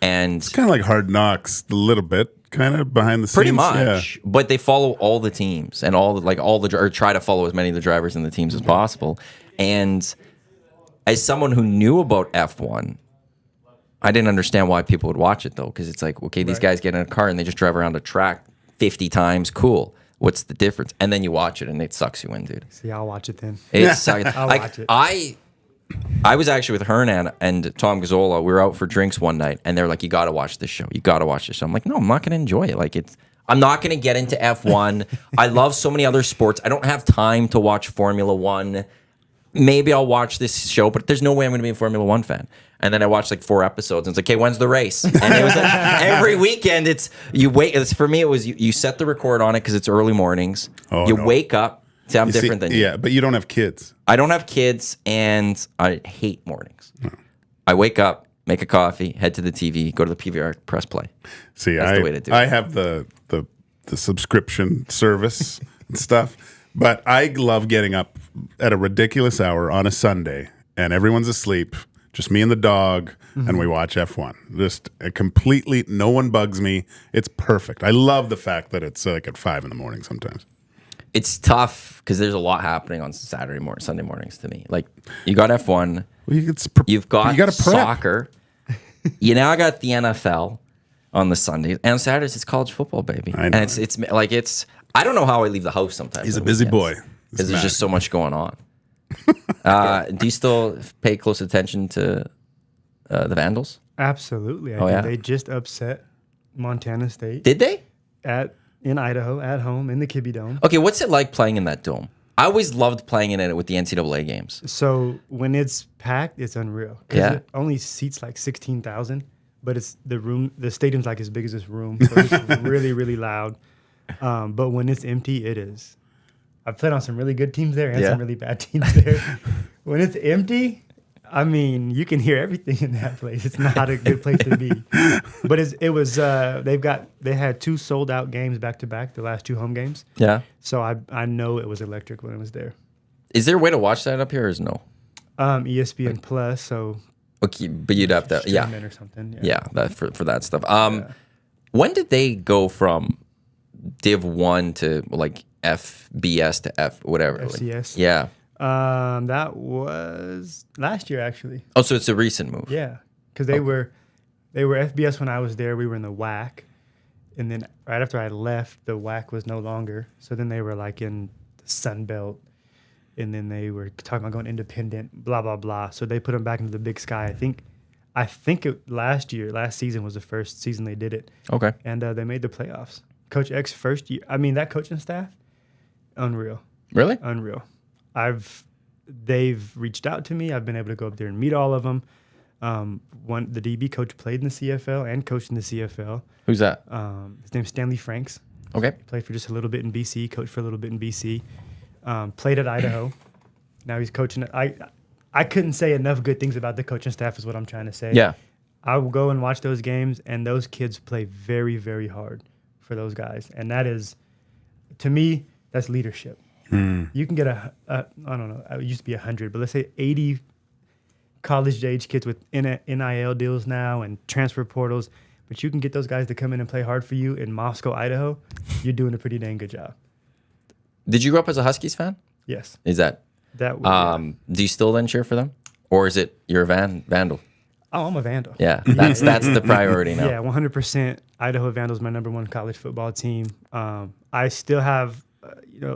and kind of like Hard Knocks a little bit, kind of behind the pretty scenes. much. But they follow all the teams and or try to follow as many of the drivers and the teams as possible. And as someone who knew about F1, I didn't understand why people would watch it though, because it's like, okay, these guys get in a car and they just drive around a track 50 times. Cool. What's the difference? And then you watch it and it sucks you in, dude. See, I'll watch it then. It sucks. I'll Like, watch it. I was actually with Hernan and Tom Gazzola. We were out for drinks one night, and they're like, "You got to watch this show. You got to watch this show." I'm like, "No, I'm not going to enjoy it. Like, I'm not going to get into F1. I love so many other sports. I don't have time to watch Formula One. Maybe I'll watch this show, but there's no way I'm going to be a Formula One fan." And then I watched like 4 episodes, and it's like, "Okay, when's the race?" And it was like every weekend. It's you wait. For me, it was you set the record on it because it's early mornings. Oh, you no. wake up. See, I'm different than you. Yeah, but you don't have kids. I don't have kids, and I hate mornings. I wake up, make a coffee, head to the TV, go to the PVR, press play. See, That's the way to do I it. have the subscription service and stuff, but I love getting up at a ridiculous hour on a Sunday and everyone's asleep, just me and the dog, and we watch F1. Just completely, no one bugs me. It's perfect. I love the fact that it's like at 5 in the morning sometimes. It's tough because there's a lot happening on Sunday mornings to me. Like, you got F1, Well, you've got you gotta prep. soccer, you now got the NFL on the Sundays, and on Saturdays it's college football, baby. I know. And it's I don't know how I leave the house sometimes. He's on a busy weekends, boy. because there's just so much going on. Do you still pay close attention to the Vandals? Absolutely. I Oh, think yeah? they just upset Montana State Did they? in Idaho at home in the Kibbe Dome. Okay, what's it like playing in that dome? I always loved playing in it with the NCAA games. So when it's packed, it's unreal. 'Cause Yeah. it only seats like 16,000, but it's the stadium's like as big as this room. So it's really, really loud. But when it's empty, it is. I've played on some really good teams there and Yeah. some really bad teams there. When it's empty, I mean, you can hear everything in that place. It's not a good place to be. But they had 2 sold out games back to back, the last 2 home games. Yeah. So I know it was electric when it was there. Is there a way to watch that up here or is no? ESPN Plus, so Okay, but you'd have to, yeah. stream it or something. Yeah, that for that stuff. When did they go from Div 1 to like FBS to F whatever? FCS. Yeah. That was last year actually. Oh, so it's a recent move. Yeah, because they were FBS when I was there. We were in the WAC, and then right after I left, the WAC was no longer. So then they were like in the Sun Belt, and then they were talking about going independent. Blah blah blah. So they put them back into the Big Sky. I think last season was the first season they did it, Okay. and they made the playoffs. Coach X first year. I mean that coaching staff, unreal. Really? Unreal. They've reached out to me. I've been able to go up there and meet all of them. The DB coach played in the CFL and coached in the CFL. Who's that? His name's Stanley Franks. Okay. Played for just a little bit in BC. Coached for a little bit in BC. Played at Idaho. Now he's coaching. I couldn't say enough good things about the coaching staff. Is what I'm trying to say. Yeah. I will go and watch those games, and those kids play very, very hard for those guys, and that is, to me, that's leadership. You can get I don't know, it used to be 100, but let's say 80 college-age kids with NIL deals now and transfer portals, but you can get those guys to come in and play hard for you in Moscow, Idaho. You're doing a pretty dang good job. Did you grow up as a Huskies fan? Yes. Is that? Do you still then cheer for them, or is it you're a Vandal? Oh, I'm a Vandal. Yeah, that's the priority now. Yeah, 100%. Idaho Vandals my number 1 college football team. I still have,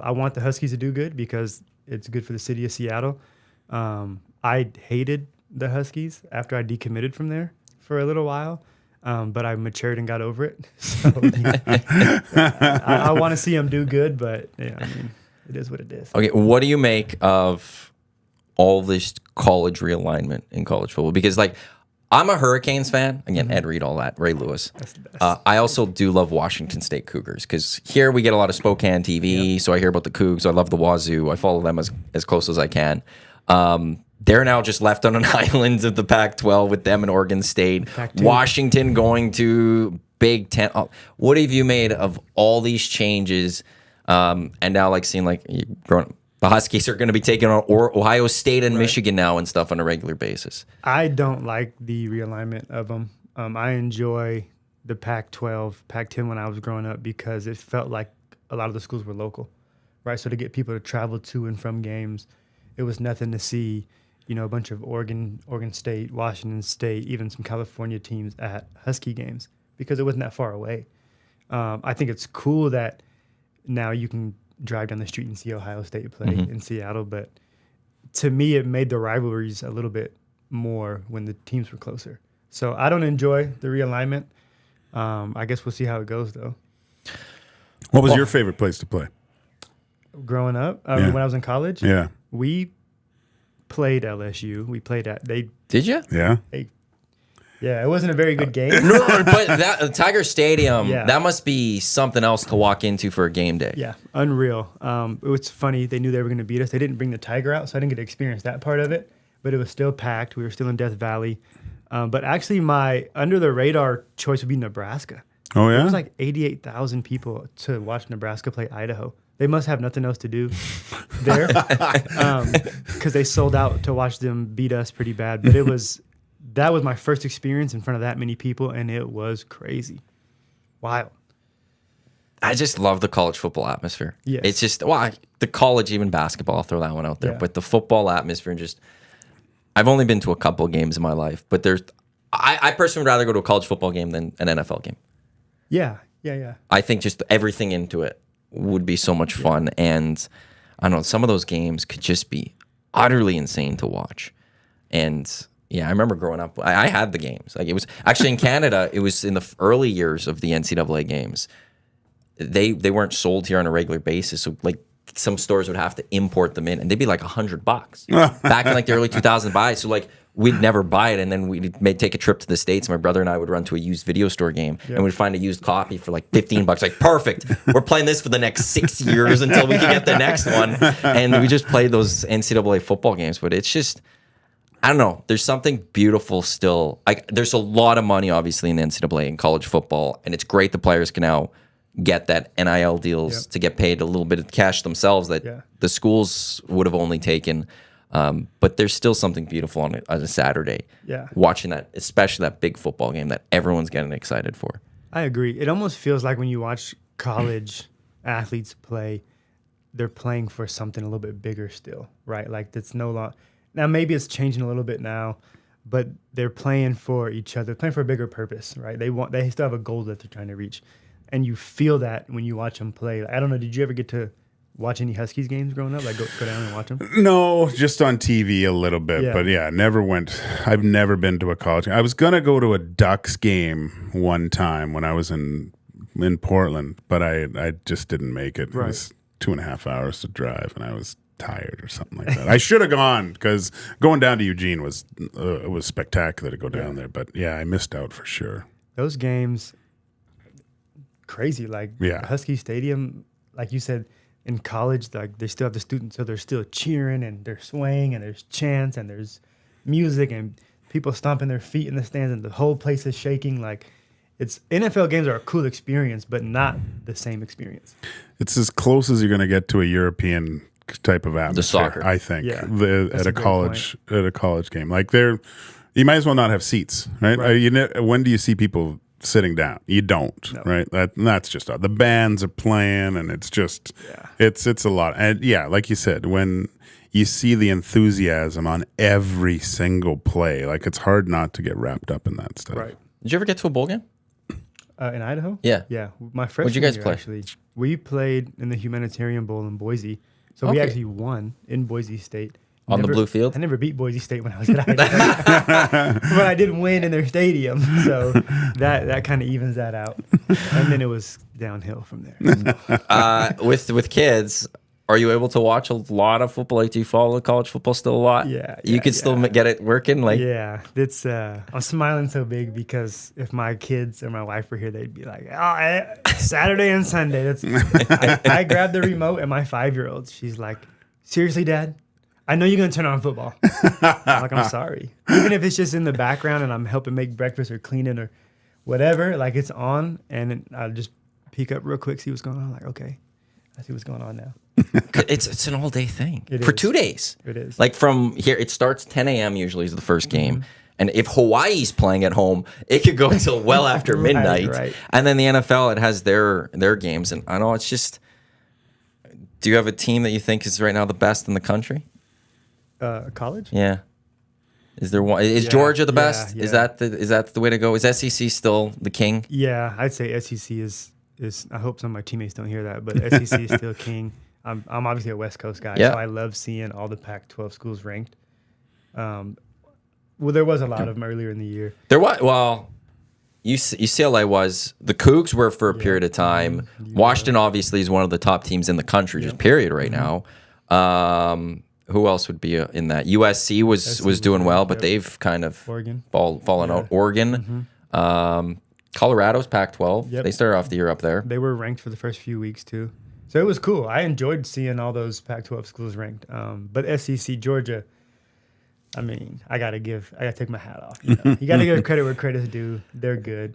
I want the Huskies to do good because it's good for the city of Seattle. I hated the Huskies after I decommitted from there for a little while, but I matured and got over it. So I want to see them do good, but yeah, I mean, it is what it is. Okay, what do you make of all this college realignment in college football? Because like, I'm a Hurricanes fan. Again, Ed Reed, all that. Ray Lewis. That's the best. I also do love Washington State Cougars because here we get a lot of Spokane TV, so I hear about the Cougs. I love the Wazoo. I follow them as close as I can. They're now just left on an island of the Pac-12 with them and Oregon State. Pac-2. Washington going to Big Ten. What have you made of all these changes? And now like seeing like the Huskies are going to be taking on Ohio State and Michigan now and stuff on a regular basis. I don't like the realignment of them. I enjoy the Pac-12, Pac-10 when I was growing up because it felt like a lot of the schools were local, right? So to get people to travel to and from games, it was nothing to see, a bunch of Oregon State, Washington State, even some California teams at Husky games because it wasn't that far away. I think it's cool that now you can drive down the street and see Ohio State play in Seattle, but to me, it made the rivalries a little bit more when the teams were closer. So I don't enjoy the realignment. I guess we'll see how it goes, though. What was your favorite place to play? Growing up, when I was in college, Yeah. we played LSU. We played at Did you? Yeah. Yeah, it wasn't a very good game. No, but that Tiger Stadium, Yeah. that must be something else to walk into for a game day. Yeah, unreal. It was funny. They knew they were going to beat us. They didn't bring the Tiger out, so I didn't get to experience that part of it. But it was still packed. We were still in Death Valley. But actually, my under-the-radar choice would be Nebraska. Oh, There yeah? was like 88,000 people to watch Nebraska play Idaho. They must have nothing else to do there because they sold out to watch them beat us pretty bad. But that was my first experience in front of that many people, and it was crazy. Wild. I just love the college football atmosphere. Yes. It's just, the college, even basketball, I'll throw that one out there. Yeah. But the football atmosphere, I've only been to a couple of games in my life, but I personally would rather go to a college football game than an NFL game. Yeah. I think just everything into it would be so much fun. And I don't know, some of those games could just be utterly insane to watch. And yeah, I remember growing up, I had the games. Like it was actually in Canada, it was in the early years of the NCAA games. They weren't sold here on a regular basis. So like some stores would have to import them in, and they'd be like $100 back in like the early 2000s buys. So like we'd never buy it, and then we'd take a trip to the States. My brother and I would run to a used video store game, and we'd find a used copy for like $15. Like, perfect, we're playing this for the next 6 years until we can get the next one. And we just played those NCAA football games. But it's just, I don't know. There's something beautiful still. Like, there's a lot of money, obviously, in the NCAA and college football, and it's great the players can now get that NIL deals to get paid a little bit of cash themselves that the schools would have only taken. But there's still something beautiful on a Saturday. Yeah. Watching that, especially that big football game that everyone's getting excited for. I agree. It almost feels like when you watch college athletes play, they're playing for something a little bit bigger still, right? Like, that's no longer. Now, maybe it's changing a little bit now, but they're playing for each other, playing for a bigger purpose, right? They still have a goal that they're trying to reach. And you feel that when you watch them play. I don't know, did you ever get to watch any Huskies games growing up? Like, go down and watch them? No, just on TV a little bit. But yeah, never went. I've never been to a college game. I was going to go to a Ducks game one time when I was in Portland, but I just didn't make it. Right. It was 2.5 hours to drive, and I was tired or something like that. I should have gone, because going down to Eugene was it was spectacular to go down there. But yeah, I missed out for sure. Those games, crazy. Like, Husky Stadium, like you said, in college, like, they still have the students, so they're still cheering and they're swaying and there's chants and there's music and people stomping their feet in the stands and the whole place is shaking. Like, it's NFL games are a cool experience, but not the same experience. It's as close as you're going to get to a European type of atmosphere, the soccer, I think. Yeah, at a college game, like, you might as well not have seats, right? When do you see people sitting down? You don't, right? That's just the bands are playing, and it's just it's a lot. And yeah, like you said, when you see the enthusiasm on every single play, like, it's hard not to get wrapped up in that stuff. Right. Did you ever get to a bowl game? In Idaho? Yeah. My freshman What'd you guys year, play? Actually, we played in the Humanitarian Bowl in Boise. So we actually won in Boise State. On the blue field? I never beat Boise State when I was at Idaho. But I did win in their stadium. So that kind of evens that out. And then it was downhill from there. With kids, are you able to watch a lot of football? Like, do you follow college football still a lot? Yeah. You could still get it working? Like, yeah. It's I'm smiling so big because if my kids or my wife were here, they'd be like, Saturday and Sunday. I grabbed the remote, and my 5-year-old, she's like, seriously, Dad? I know you're going to turn on football. I'm like, I'm sorry. Even if it's just in the background and I'm helping make breakfast or cleaning or whatever, like, it's on, and I'll just peek up real quick, see what's going on. I'm like, okay, I see what's going on now. It's an all-day thing for 2 days. It is. Like, from here, it starts 10 a.m. usually is the first game. And if Hawaii's playing at home, it could go until well after midnight. Right. And then the NFL, it has their games. And I know it's just, do you have a team that you think is right now the best in the country? College? Yeah. Is there one? Is Georgia the best? Yeah. Is that the way to go? Is SEC still the king? Yeah, I'd say SEC is. I hope some of my teammates don't hear that, but SEC is still king. I'm obviously a West Coast guy, so I love seeing all the Pac-12 schools ranked. Well, there was a lot of them earlier in the year. There was. Well, UCLA was. The Cougs were for a period of time. Washington obviously is one of the top teams in the country, just period right now. Who else would be in that? USC was doing well, but they've kind of fallen out. Oregon. Colorado's Pac-12. Yep. They started off the year up there. They were ranked for the first few weeks too. So it was cool. I enjoyed seeing all those Pac-12 schools ranked. But SEC, Georgia, I mean, I gotta take my hat off. You gotta give credit where credit's due. They're good.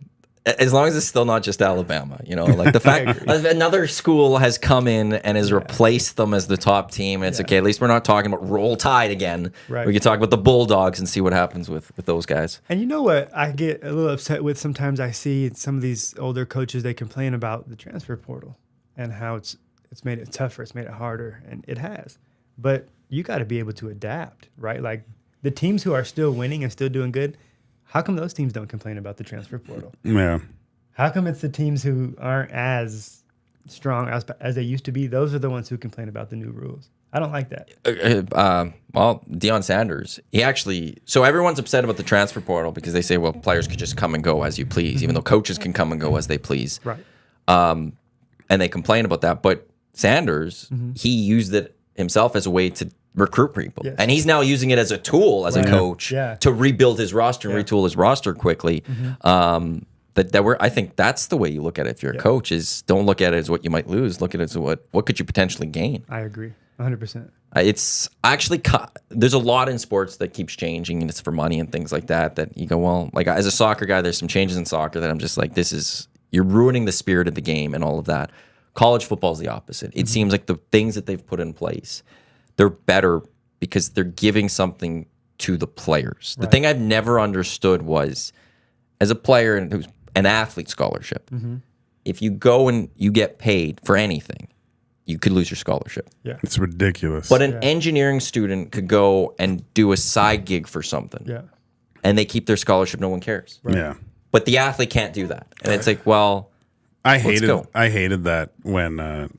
As long as it's still not just Alabama, like the fact another school has come in and has replaced them as the top team, and it's okay. At least we're not talking about Roll Tide again. Right. We can talk about the Bulldogs and see what happens with those guys. And you know what I get a little upset with sometimes? I see some of these older coaches, they complain about the transfer portal and how it's made it tougher, it's made it harder, and it has. But you got to be able to adapt, right? Like, the teams who are still winning and still doing good, how come those teams don't complain about the transfer portal? Yeah. How come it's the teams who aren't as strong as they used to be? Those are the ones who complain about the new rules. I don't like that. Well, Deion Sanders, so everyone's upset about the transfer portal because they say, well, players could just come and go as you please, even though coaches can come and go as they please. Right. And they complain about that. But Sanders, he used it himself as a way to recruit people. Yes. And he's now using it as a tool, as a coach, Yeah. to rebuild his roster and retool his roster quickly. I think that's the way you look at it if you're a coach, is don't look at it as what you might lose. Look at it as what could you potentially gain. I agree 100%. It's actually, there's a lot in sports that keeps changing, and it's for money and things like that, that you go, well, like as a soccer guy, there's some changes in soccer that I'm just like, you're ruining the spirit of the game and all of that. College football is the opposite. It seems like the things that they've put in place, they're better because they're giving something to the players. The thing I've never understood was, as a player and who's an athlete scholarship, if you go and you get paid for anything, you could lose your scholarship. Yeah. It's ridiculous. But an engineering student could go and do a side gig for something. Yeah. And they keep their scholarship, no one cares. Yeah. But the athlete can't do that. And it's like, well, I go. hated that when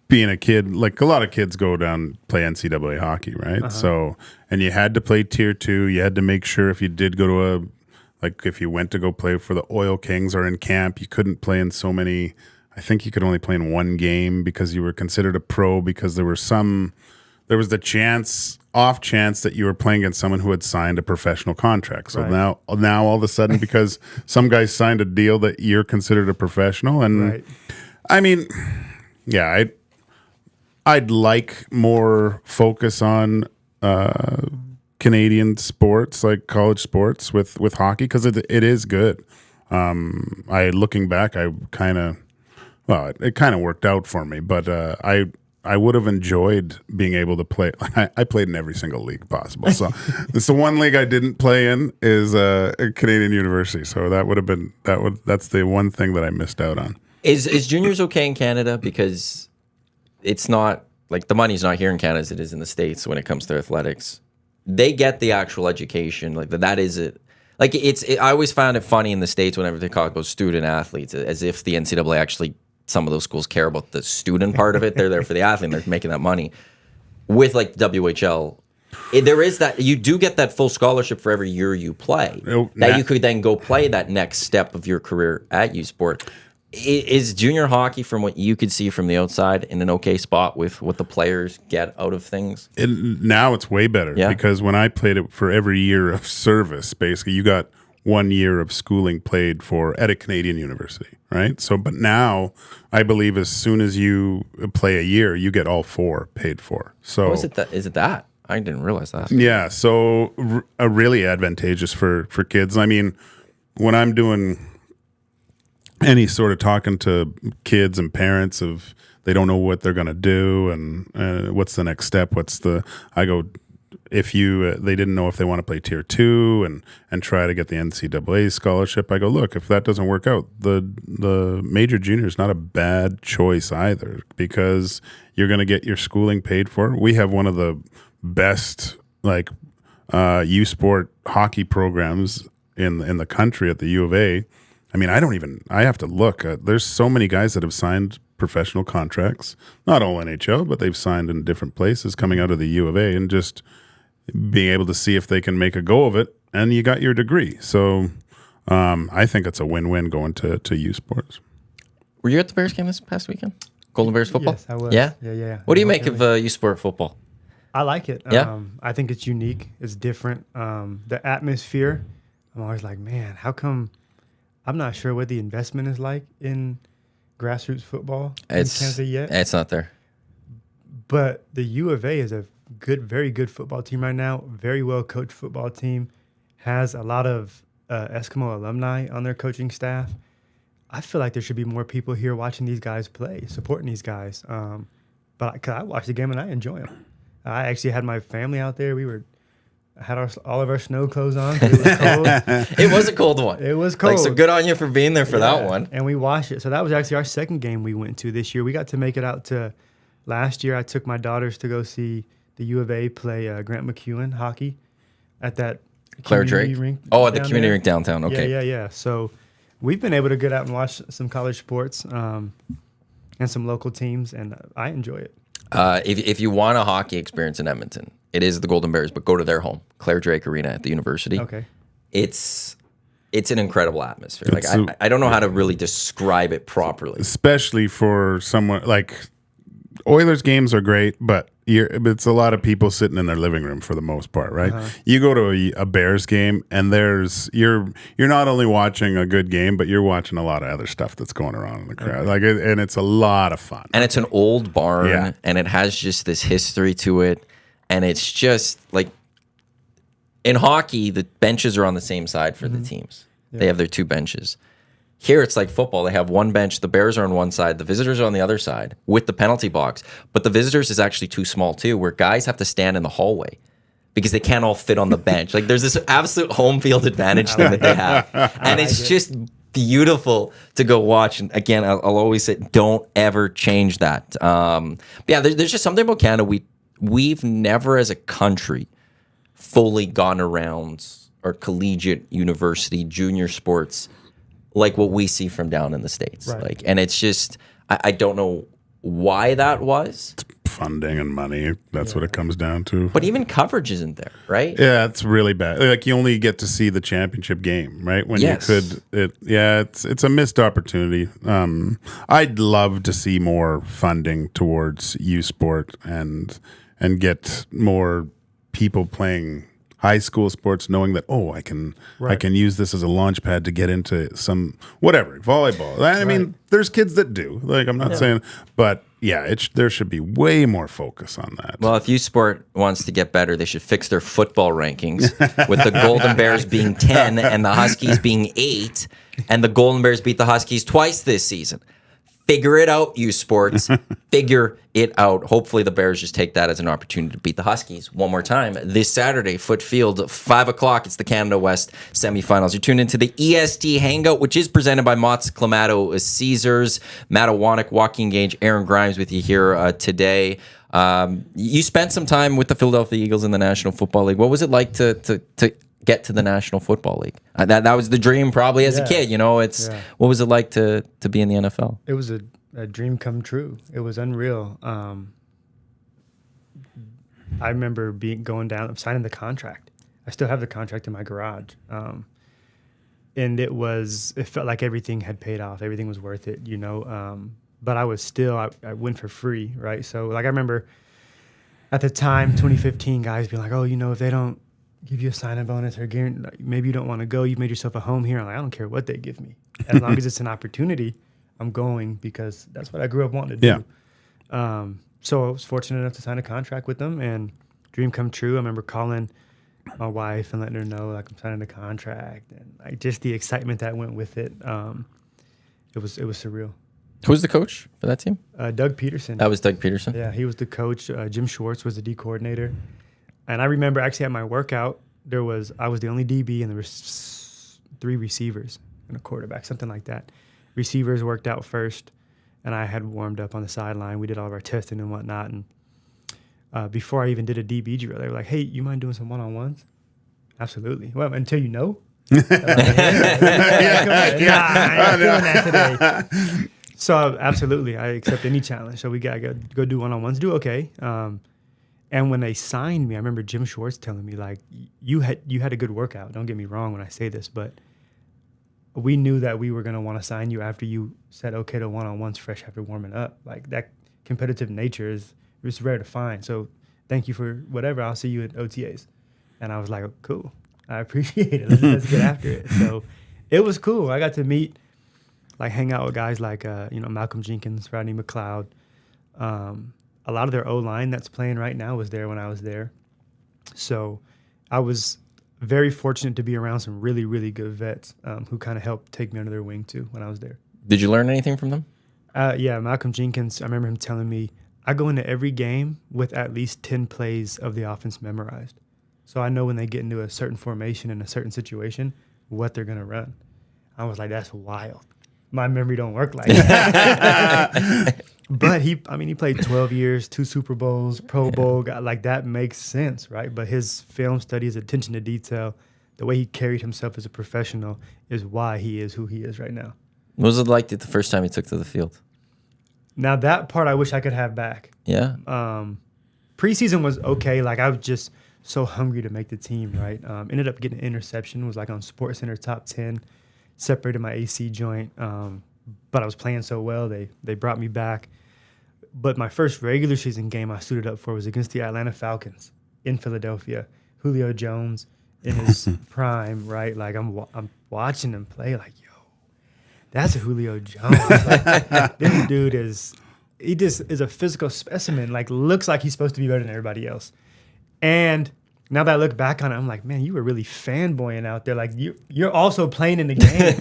being a kid, like a lot of kids go down play NCAA hockey, right? So, and you had to play tier 2. You had to make sure if you did go to if you went to go play for the Oil Kings or in camp, you couldn't play in so many. I think you could only play in one game because you were considered a pro, because there was the off chance that you were playing against someone who had signed a professional contract. So now all of a sudden, because some guy signed a deal, that you're considered a professional. And I mean, yeah, I'd like more focus on Canadian sports, like college sports with hockey, because it is good. Looking back, it kind of worked out for me, but I would have enjoyed being able to play. I played in every single league possible. So it's the one league I didn't play in is a Canadian University. So that's the one thing that I missed out on. is juniors okay in Canada? Because it's not like the money's not here in Canada as it is in the States when it comes to athletics. They get the actual education, like that is it. Like I always found it funny in the States whenever they talk about student athletes, as if the NCAA actually, some of those schools care about the student part of it. They're there for the athlete, and they're making that money. With like the WHL, there is that, you do get that full scholarship for every year you play. You could then go play that next step of your career at U Sport. Is junior hockey, from what you could see from the outside, in an okay spot with what the players get out of things? Now it's way better, because when I played it, for every year of service, basically you got 1 year of schooling played for at a Canadian university, right? So, but now I believe as soon as you play a year, you get all 4 paid for. So Is it that? I didn't realize that. Yeah, so really advantageous for kids. I mean, when I'm doing any sort of talking to kids and parents of they don't know what they're going to do and what's the next step, I go, if they didn't know if they want to play tier 2 and try to get the NCAA scholarship, I go, look, if that doesn't work out, the major junior is not a bad choice either, because you're going to get your schooling paid for. We have one of the best U Sport hockey programs in the country at the U of A. I mean, I have to look. There's so many guys that have signed professional contracts, not all NHL, but they've signed in different places coming out of the U of A, and just being able to see if they can make a go of it, and you got your degree. So I think it's a win-win going to U Sports. Were you at the Bears game this past weekend? Golden Bears football? Yes, I was. Yeah? Yeah. What do you make of U Sport football? I like it. Yeah? I think it's unique. It's different. The atmosphere, I'm always like, man, how come? I'm not sure what the investment is like in grassroots football in Canada yet. It's not there. But the U of A is a very good football team right now. Very well coached football team. Has a lot of Eskimo alumni on their coaching staff. I feel like there should be more people here watching these guys play, supporting these guys. But cause I watched the game and I enjoy them. I actually had my family out there. I had all of our snow clothes on. It was cold. It was a cold one. It was cold. So good on you for being there for that one. And we watched it. So that was actually our second game we went to this year. We got to make it out to last year. I took my daughters to go see the U of A play Grant McEwen hockey at that Claire Drake. Rink. Oh, at the community rink downtown. Okay. Yeah. So we've been able to get out and watch some college sports and some local teams, and I enjoy it. If you want a hockey experience in Edmonton, it is the Golden Bears, but go to their home, Claire Drake Arena at the university. Okay. It's an incredible atmosphere. I don't know how to really describe it properly. Especially for someone like Oilers games are great, but it's a lot of people sitting in their living room for the most part, right? You go to a Bears game, and you're not only watching a good game, but you're watching a lot of other stuff that's going around in the crowd. And it's a lot of fun. And it's an old barn, Yeah. and it has just this history to it. And it's just like in hockey, the benches are on the same side for the teams. They have their two benches. Here, it's like football. They have one bench. The Bears are on one side. The visitors are on the other side with the penalty box. But the visitors is actually too small, too, where guys have to stand in the hallway because they can't all fit on the bench. Like, there's this absolute home field advantage thing that they have. And it's just beautiful to go watch. And again, I'll always say, don't ever change that. There's just something about Canada. We've never, as a country, fully gone around our collegiate, university, junior sports like what we see from down in the States. Right. And it's just, I don't know why that was. Funding and money, that's what it comes down to. But even coverage isn't there, right? Yeah, it's really bad. Like, you only get to see the championship game, right? When Yes. it's a missed opportunity. I'd love to see more funding towards U Sport and get more people playing high school sports, knowing that I can use this as a launch pad to get into some whatever volleyball. I mean, there's kids that do. Like, I'm not saying, but yeah, there should be way more focus on that. Well, if U Sport wants to get better, they should fix their football rankings with the Golden Bears being 10 and the Huskies being 8, and the Golden Bears beat the Huskies twice this season. Figure it out, U Sports. Figure it out. Hopefully the Bears just take that as an opportunity to beat the Huskies one more time this Saturday, Foot Field, 5 o'clock. It's the Canada West semifinals. You're tuned into the EST Hangout, which is presented by Mott's Clamato Caesars. Matt Iwanyk, Joaquin Gage, Aaron Grymes with you here today. You spent some time with the Philadelphia Eagles in the National Football League. What was it like to get to the National Football League? That was the dream probably as a kid. What was it like to be in the NFL? It was a dream come true. It was unreal. I remember going down, signing the contract. I still have the contract in my garage. And it felt like everything had paid off. Everything was worth it, but I went for free, right? So like I remember at the time, 2015, guys being like, if they don't give you a sign-on bonus or maybe you don't want to go, you've made yourself a home here. I'm like, I don't care what they give me. As long as it's an opportunity, I'm going because that's what I grew up wanting to do. So I was fortunate enough to sign a contract with them and dream come true. I remember calling my wife and letting her know like I'm signing a contract and like just the excitement that went with it. It was surreal. Who's the coach for that team? Doug Peterson. That was Doug Peterson? Yeah, he was the coach. Jim Schwartz was the D coordinator. And I remember actually at my workout, I was the only DB and there was 3 receivers and a quarterback, something like that. Receivers worked out first, and I had warmed up on the sideline. We did all of our testing and whatnot. And before I even did a DB drill, they were like, hey, you mind doing some one-on-ones? Absolutely. Well, until you know. I'm not feeling that today. So absolutely, I accept any challenge. So we got to go do one-on-ones, do okay. And when they signed me, I remember Jim Schwartz telling me, like, you had a good workout. Don't get me wrong when I say this, but we knew that we were going to want to sign you after you said okay to one-on-ones fresh after warming up. Like, that competitive nature is rare to find. So thank you for whatever. I'll see you at OTAs. And I was like, oh, cool. I appreciate it. Let's get after it. So it was cool. I got to meet, like, hang out with guys like, Malcolm Jenkins, Rodney McLeod. A lot of their O-line that's playing right now was there when I was there. So I was very fortunate to be around some really, really good vets who kind of helped take me under their wing, too, when I was there. Did you learn anything from them? Yeah, Malcolm Jenkins, I remember him telling me, I go into every game with at least 10 plays of the offense memorized. So I know when they get into a certain formation in a certain situation, what they're going to run. I was like, that's wild. My memory don't work like that. But he played 12 years, 2 Super Bowls, Pro Bowl. Like, that makes sense, right? But his film study, his attention to detail, the way he carried himself as a professional is why he is who he is right now. What was it like the first time you took to the field? Now, that part I wish I could have back. Yeah. Preseason was okay. Like, I was just so hungry to make the team, right? Ended up getting an interception, was like on SportsCenter top 10, separated my AC joint. But I was playing so well, they brought me back. But my first regular season game I suited up for was against the Atlanta Falcons in Philadelphia. Julio Jones in his prime, right? Like I'm watching him play. Like, yo, that's a Julio Jones. Like, this dude he just is a physical specimen. Like, looks like he's supposed to be better than everybody else. And now that I look back on it, I'm like, man, you were really fanboying out there. Like, you're also playing in the game.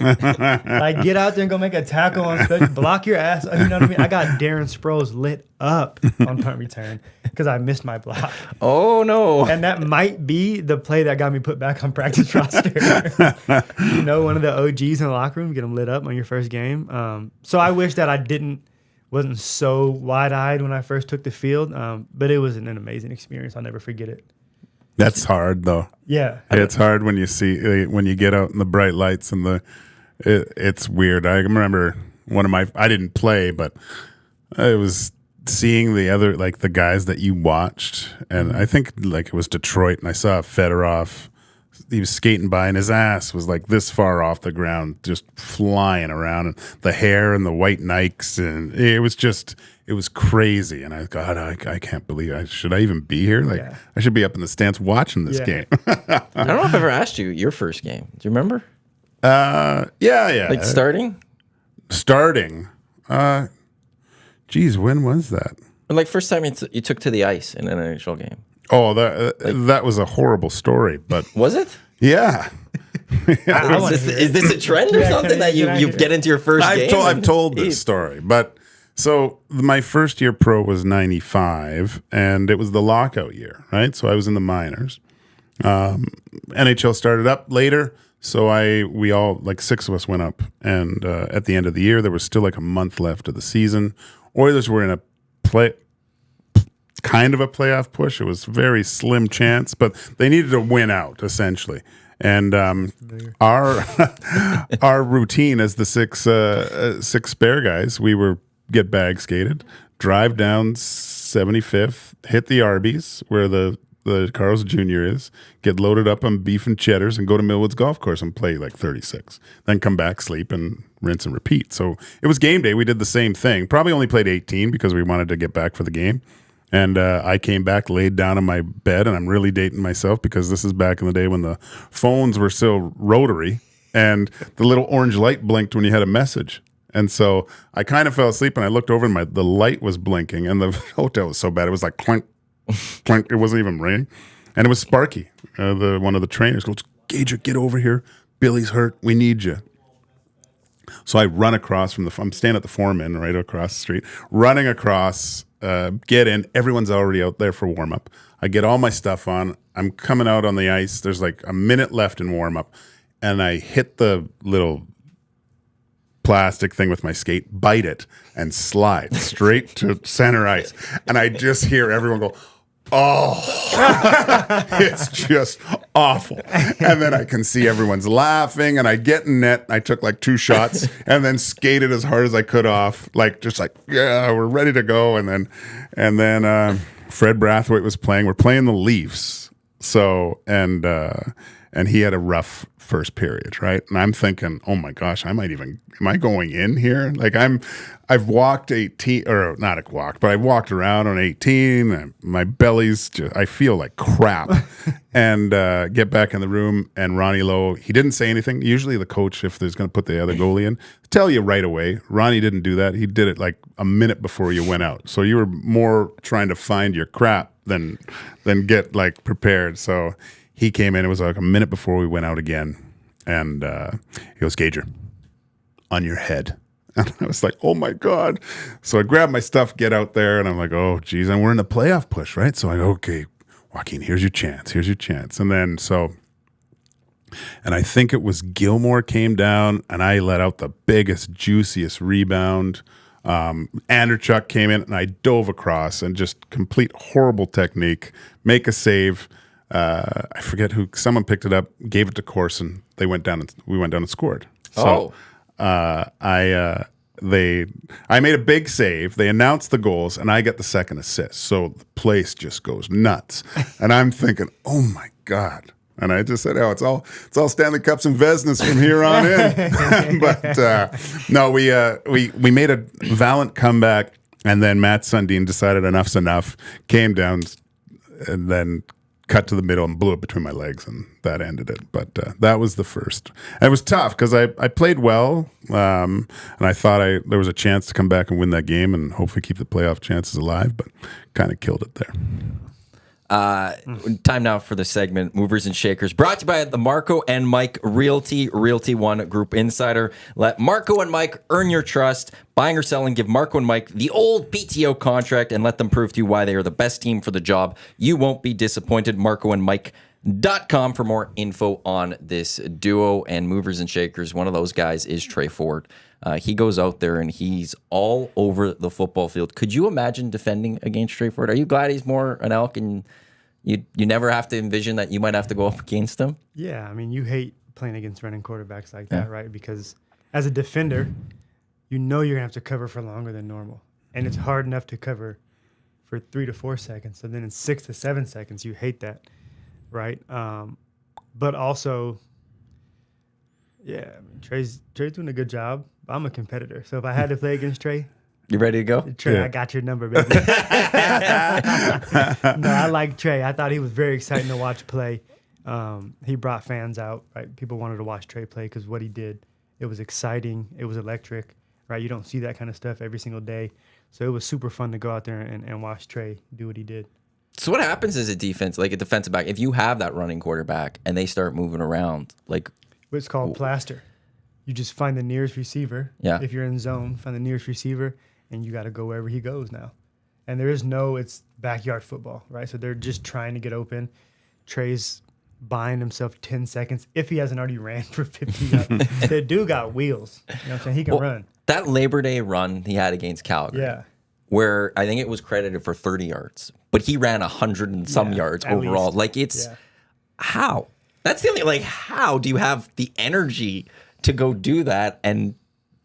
Like, get out there and go make a tackle on special, block your ass. You know what I mean? I got Darren Sproles lit up on punt return because I missed my block. Oh, no. And that might be the play that got me put back on practice roster. You know, one of the OGs in the locker room, get them lit up on your first game. So I wish that I wasn't so wide-eyed when I first took the field, but it was an amazing experience. I'll never forget it. That's hard though. Yeah, It's hard when you get out in the bright lights and it's weird. I remember I didn't play, but I was seeing the guys that you watched, and I think like it was Detroit, and I saw Fedorov. He was skating by, and his ass was like this far off the ground, just flying around, and the hair and the white Nikes, and it was crazy. And I thought, I can't believe should I even be here? Like, I should be up in the stands watching this game. I don't know if I've ever asked you your first game. Do you remember? Yeah. Like starting? Starting. Geez, when was that? Or like first time you took to the ice in an NHL game. Oh, that was a horrible story, but Was it? yeah. Is this a trend or something that you get into your first game? I've told this story, but so my first year pro was 95, and it was the lockout year, right? So I was in the minors. NHL started up later, so we all, like 6 of us went up, and at the end of the year, there was still like a month left of the season. Oilers were in a kind of a playoff push. It was very slim chance, but they needed to win out essentially. And our routine as the six spare guys, we were get bag skated, drive down 75th, hit the Arby's where the Carl's Jr. is, get loaded up on beef and cheddars, and go to Millwoods Golf Course and play like 36. Then come back, sleep, and rinse and repeat. So it was game day. We did the same thing. Probably only played 18 because we wanted to get back for the game. And I came back, laid down on my bed, and I'm really dating myself because this is back in the day when the phones were still rotary and the little orange light blinked when you had a message. And so I kind of fell asleep, and I looked over, and the light was blinking, and the hotel was so bad. It was like clink, clink. It wasn't even ringing. And it was Sparky, one of the trainers, goes, "Gage, get over here. Billy's hurt. We need you." So I run across I'm staying at the Foreman right across the street, running across, get in. Everyone's already out there for warm-up. I get all my stuff on. I'm coming out on the ice. There's like a minute left in warm-up, and I hit the little plastic thing with my skate, bite it, and slide straight to center ice. And I just hear everyone go, "Oh," it's just awful. And then I can see everyone's laughing, and I get in net. I took like 2 shots and then skated as hard as I could off, yeah, we're ready to go. And then Fred Brathwaite was playing. We're playing the Leafs. So, and he had a rough first period, right? And I'm thinking, oh my gosh, am I going in here? Like I've walked 18, or not a walk, but I walked around on 18, and my belly's I feel like crap. And get back in the room, and Ronnie Lowe, he didn't say anything. Usually the coach, if there's going to put the other goalie in, tell you right away. Ronnie didn't do that. He did it like a minute before you went out. So you were more trying to find your crap than get like prepared. So he came in, it was like a minute before we went out again, and he goes, "Gager, on your head." And I was like, oh my God. So I grabbed my stuff, get out there, and I'm like, oh geez, and we're in the playoff push, right? So I go, okay, Joaquin, here's your chance. And then and I think it was Gilmore came down, and I let out the biggest, juiciest rebound. Anderchuk came in, and I dove across, and just complete horrible technique, make a save. I forget who. Someone picked it up, gave it to Corson. We went down and scored. So I made a big save. They announced the goals, and I got the second assist. So the place just goes nuts, and I'm thinking, oh my God. And I just said, "Oh, it's all Stanley Cups and Vezinas from here on in." But no, we made a valiant comeback. And then Matt Sundin decided enough's enough, came down, and then cut to the middle and blew it between my legs, and that ended it. But that was the first. And it was tough because I played well, and I thought there was a chance to come back and win that game and hopefully keep the playoff chances alive, but kind of killed it there. Time now for the segment Movers and Shakers, brought to you by the Marco and Mike Realty One Group Insider. Let Marco and Mike earn your trust. Buying or selling, give Marco and Mike the old PTO contract and let them prove to you why they are the best team for the job. You won't be disappointed. MarcoandMike.com for more info on this duo. And Movers and Shakers, one of those guys is Trey Ford. He goes out there and he's all over the football field. Could you imagine defending against Trey Ford? Are you glad he's more an Elk and you never have to envision that you might have to go up against him? Yeah, I mean, you hate playing against running quarterbacks like that, right? Because as a defender, you know you're going to have to cover for longer than normal. And it's hard enough to cover for 3 to 4 seconds. So then in 6 to 7 seconds, you hate that, right? But also, yeah, I mean, Trey's doing a good job. I'm a competitor. So if I had to play against Trey, You ready to go? Trey, Yeah. I got your number, baby. No, I like Trey. I thought he was very exciting to watch play. He brought fans out, right? People wanted to watch Trey play because what he did, it was exciting. It was electric, right? You don't see that kind of stuff every single day. So it was super fun to go out there and watch Trey do what he did. So what happens as a defense, like a defensive back, if you have that running quarterback and they start moving around, like It's called plaster. You just find the nearest receiver. Yeah. If you're in zone, find the nearest receiver, and you got to go wherever he goes now. And there is it's backyard football, right? So they're just trying to get open. Trey's buying himself 10 seconds if he hasn't already ran for 50 yards. The dude got wheels. You know what I'm saying? He can run. that Labor Day run he had against Calgary, Yeah. where I think it was credited for 30 yards, but he ran 100 and some yards at overall. least. Like it's Yeah. how? That's the only, like, how do you have the energy to go do that and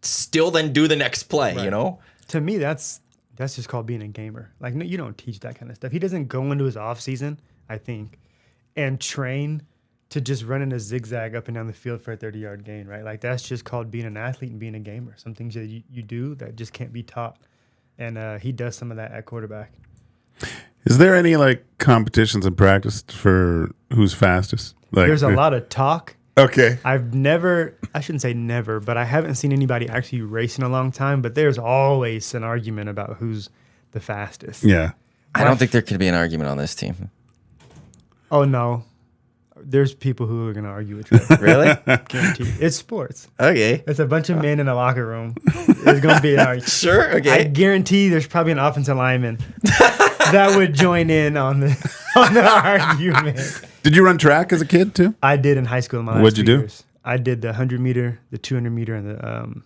still then do the next play, you know? To me, that's just called being a gamer. Like, no, you don't teach that kind of stuff. He doesn't go into his off season, I think, and train to just run in a zigzag up and down the field for a 30-yard gain, right? Like, that's just called being an athlete and being a gamer. Some things that you do that just can't be taught. And he does some of that at quarterback. Is there any like competitions in practice for who's fastest? Like, There's a lot of talk. Okay. I shouldn't say never, but I haven't seen anybody actually race in a long time. But there's always an argument about who's the fastest. Yeah. I don't think there could be an argument on this team. Oh, no. There's people who are going to argue with you. Really? Guaranteed. It's sports. Okay. It's a bunch of men in a locker room. There's going to be an argument. Sure. I Okay. guarantee there's probably an offensive lineman that would join in on the argument. Did you run track as a kid too? I did in high school in my last What'd you 2 do? years. I did the 100-meter, the 200-meter, and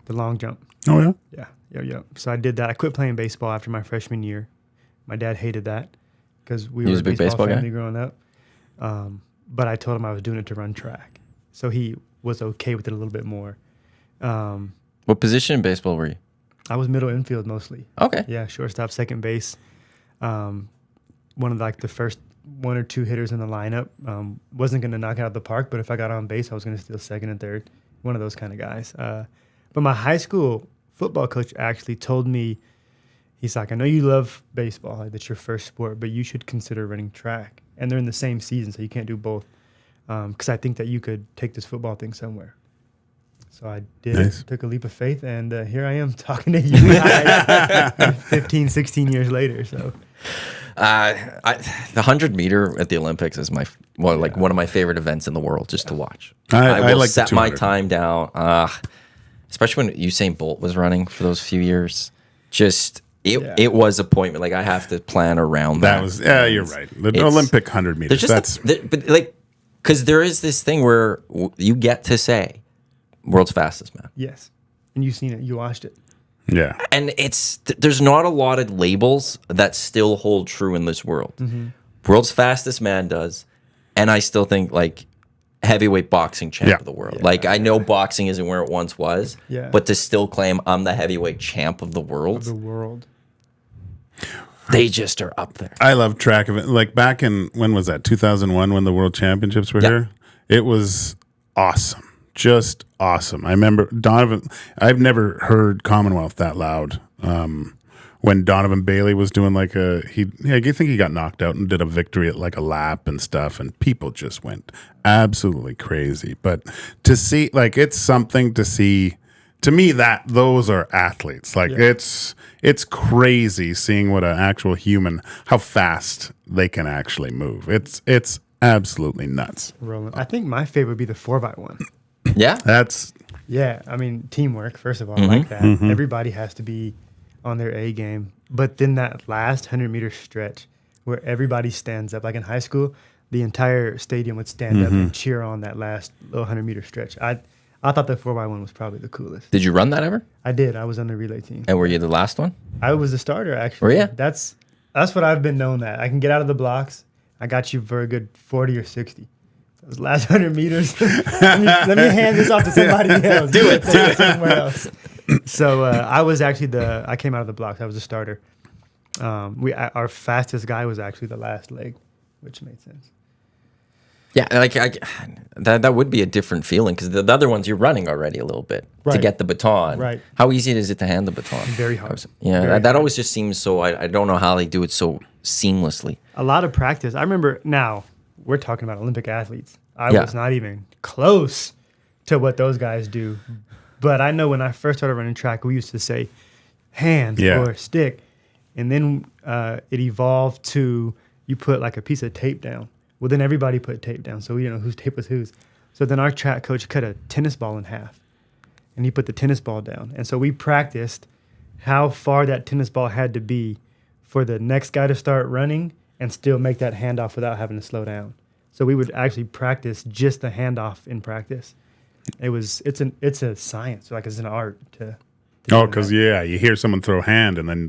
the long jump. Oh yeah. Yeah. So I did that. I quit playing baseball after my freshman year. My dad hated that because we He were was a a big baseball baseball guy? family growing up. But I told him I was doing it to run track. So he was okay with it a little bit more. What position in baseball were you? I was middle infield mostly. Okay. Yeah, shortstop, second base. One of the first 1 or 2 hitters in the lineup. Wasn't going to knock it out of the park, but if I got on base, I was going to steal second and third. One of those kind of guys. But my high school football coach actually told me, he's like, I know you love baseball, like that's your first sport, but you should consider running track. And they're in the same season, so you can't do both. Because I think that you could take this football thing somewhere. So I did. Nice. Took a leap of faith, and here I am talking to you guys 15, 16 years later. So The 100-meter at the Olympics is like one of my favorite events in the world, just to watch. I will like the set my 200. time down, especially when Usain Bolt was running for those few years. It was appointment. Like I have to plan around that. That was you're right. The Olympic 100 meters. There's just because there is this thing where you get to say world's fastest man. yes, and you've seen it. You watched it. yeah. And there's not a lot of labels that still hold true in this world. World's fastest man does, and I still think like heavyweight boxing champ Yeah. of the world. Like I know boxing isn't where it once was, Yeah. but to still claim I'm the heavyweight champ of the world, The world. they just are up there. I love track event. Like back in when was that? 2001 when the World Championships were Yeah. here. It was awesome just awesome. I remember Donovan. I've never heard Commonwealth that loud. When Donovan Bailey was doing I think he got knocked out and did a victory at like a lap and stuff, and people just went absolutely crazy. But to see, it's something to see. To me, that those are athletes. It's crazy seeing what an actual human, how fast they can actually move. It's absolutely nuts. Rolling. I think my favorite would be the 4x1. Yeah. Yeah, I mean, teamwork, first of all, I like that. Everybody has to be on their A game. But then that last 100-meter stretch where everybody stands up, like in high school, the entire stadium would stand up and cheer on that last little 100-meter stretch. I thought the 4x1 was probably the coolest. Did you run that ever? I did. I was on the relay team. And were you the last one? I was the starter, actually. Were you? That's what I've been known at. I can get out of the blocks. I got you for a good 40 or 60. Those last 100 meters. let me hand this off to somebody else. Do it. Somewhere else. So I was actually I came out of the blocks. I was a starter. Our fastest guy was actually the last leg, which made sense. Yeah, that would be a different feeling because the other ones you're running already a little bit to Right. get the baton. Right. How easy is it to hand the baton? Very hard. Yeah, Very that always just seems so. I don't know how they do it so seamlessly. A lot of practice. I remember now, we're talking about Olympic athletes. I Yeah. was not even close to what those guys do. But I know when I first started running track, we used to say hand or stick. And then it evolved to you put like a piece of tape down. Well, then everybody put tape down. So we didn't know whose tape was whose. So then our track coach cut a tennis ball in half. And he put the tennis ball down. And so we practiced how far that tennis ball had to be for the next guy to start running and still make that handoff without having to slow down. So we would actually practice just the handoff in practice. It's a science, like it's an art to Oh, because you hear someone throw hand and then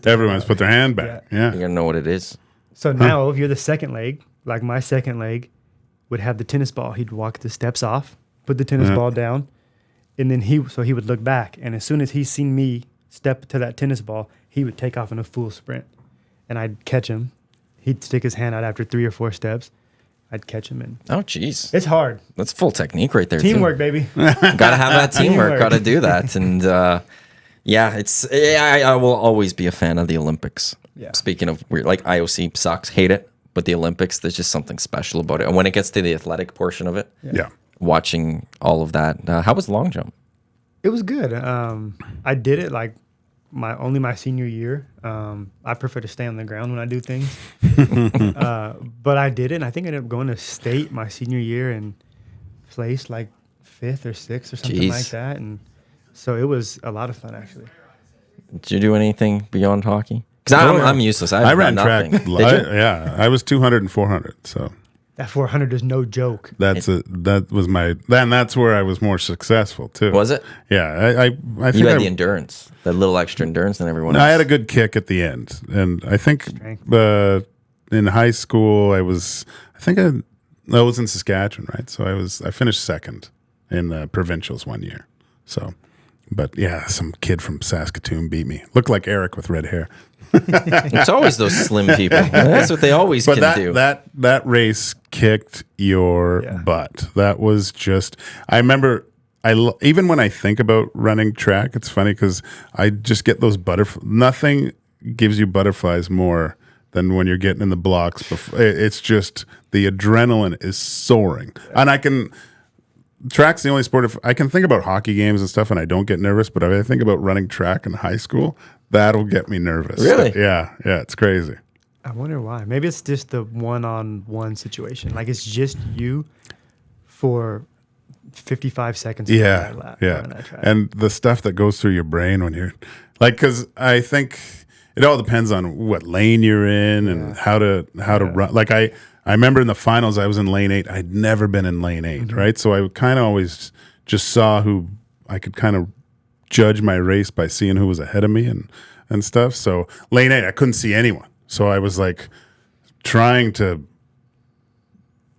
everyone's put their hand back. Yeah. You gotta know what it is. So now, if you're the second leg, like my second leg would have the tennis ball. He'd walk the steps off, put the tennis ball down, and then he would look back. And as soon as he seen me step to that tennis ball, he would take off in a full sprint, and I'd catch him. He'd stick his hand out after 3 or 4 steps. I'd catch him, and Oh, jeez. it's hard. That's full technique right there. Teamwork, too. baby. Gotta have that teamwork. Teamwork. Gotta do that. And I will always be a fan of the Olympics. Yeah. Speaking of weird, like IOC sucks, hate it, but the Olympics, there's just something special about it. And when it gets to the athletic portion of it, Yeah. watching all of that, how was long jump? It was good. I did it like my senior year. I prefer to stay on the ground when I do things. But I did it, and I think I ended up going to state my senior year and placed like 5th or 6th or something Jeez. like that. And so it was a lot of fun, actually. Did you do anything beyond hockey? Because I'm useless. I ran nothing. track. I was 200 and 400. So That 400 is no joke. that's where I was more successful too. Was it? Yeah. I think You had the endurance, that little extra endurance than everyone else. I had a good kick at the end, and I think Strength. in high school I was in Saskatchewan, right? So I finished second in the provincials one year. So, but yeah, some kid from Saskatoon beat me. Looked like Eric with red hair. It's always those slim people. That's what they always But can do. that race kicked your butt. That was just. I remember. Even when I think about running track, it's funny because I just get those butterflies. Nothing gives you butterflies more than when you're getting in the blocks. It's just the adrenaline is soaring, and track's the only sport. I can think about hockey games and stuff, and I don't get nervous. But if I think about running track in high school, that'll get me nervous. Really? Yeah, it's crazy. I wonder why. Maybe it's just the one-on-one situation. Like it's just you for 55 seconds. Yeah, on yeah. that track. And the stuff that goes through your brain when you're because I think it all depends on what lane you're in and how to run. Like I remember in the finals, I was in lane 8. I'd never been in lane 8, right? So I kind of always just saw who I could kind of judge my race by seeing who was ahead of me and stuff. So lane 8, I couldn't see anyone. So I was like trying to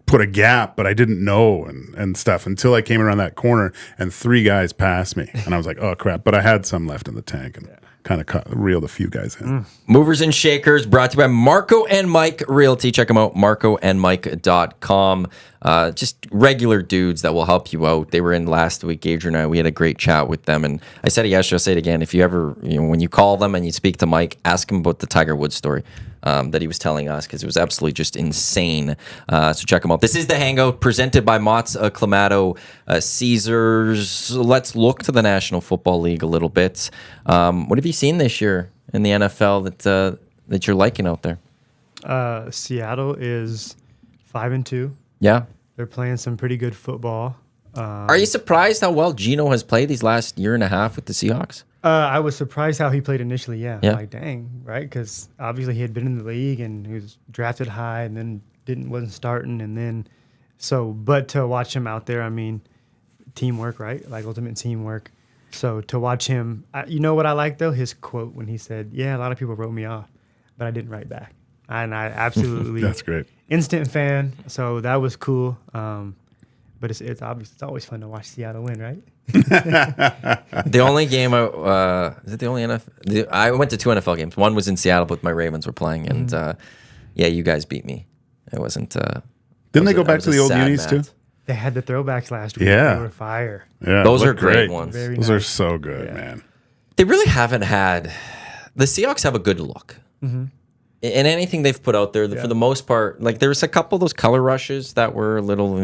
put a gap, but I didn't know and stuff until I came around that corner and 3 guys passed me. And I was like, oh, crap. But I had some left in the tank and kind of reeled a few guys in. Movers and Shakers brought to you by Marco and Mike Realty. Check them out, marcoandmike.com. just regular dudes that will help you out. They were in last week, Gage and I. We had a great chat with them, and I said it yesterday. I'll say it again. If you ever, when you call them and you speak to Mike, ask him about the Tiger Woods story that he was telling us, because it was absolutely just insane. So check him out. This is the Hangout presented by Mott's Clamato Caesars. Let's look to the National Football League a little bit. What have you seen this year in the NFL that you're liking out there? Seattle is 5-2. Yeah. They're playing some pretty good football. Are you surprised how well Geno has played these last year and a half with the Seahawks? I was surprised how he played initially. Yeah. Yeah. Like, dang, right? Because obviously he had been in the league and he was drafted high, and then wasn't starting, and then but to watch him out there, I mean, teamwork, right? Like ultimate teamwork. So to watch him, you know what I like though? His quote when he said, "Yeah, a lot of people wrote me off, but I didn't write back," and I absolutely That's great. Instant fan. So that was cool. But it's obvious. It's always fun to watch Seattle win, right? The only game is it the only NFL? I went to 2 NFL games. One was in Seattle, but my Ravens were playing, and yeah, you guys beat me. It wasn't. Didn't they go back to the old unis too? They had the throwbacks last week. Yeah. They were fire. Yeah, Those are looked great ones. Very Those are nice. so good, Yeah. man. They really haven't had. The Seahawks have a good look. In anything they've put out there, for the most part, like there was a couple of those color rushes that were a little,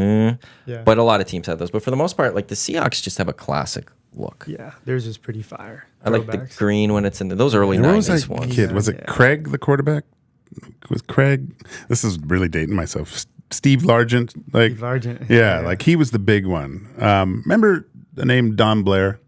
Yeah. but a lot of teams had those. But for the most part, like the Seahawks just have a classic look. Yeah, theirs is pretty fire. I like the Throwbacks. green when it's in those early What was 90s that ones. kid? Was it Yeah. Craig, the quarterback? Was Craig? This is really dating myself. Steve Largent, like Steve Largent. Yeah, like he was the big one. Remember the name Don Blair?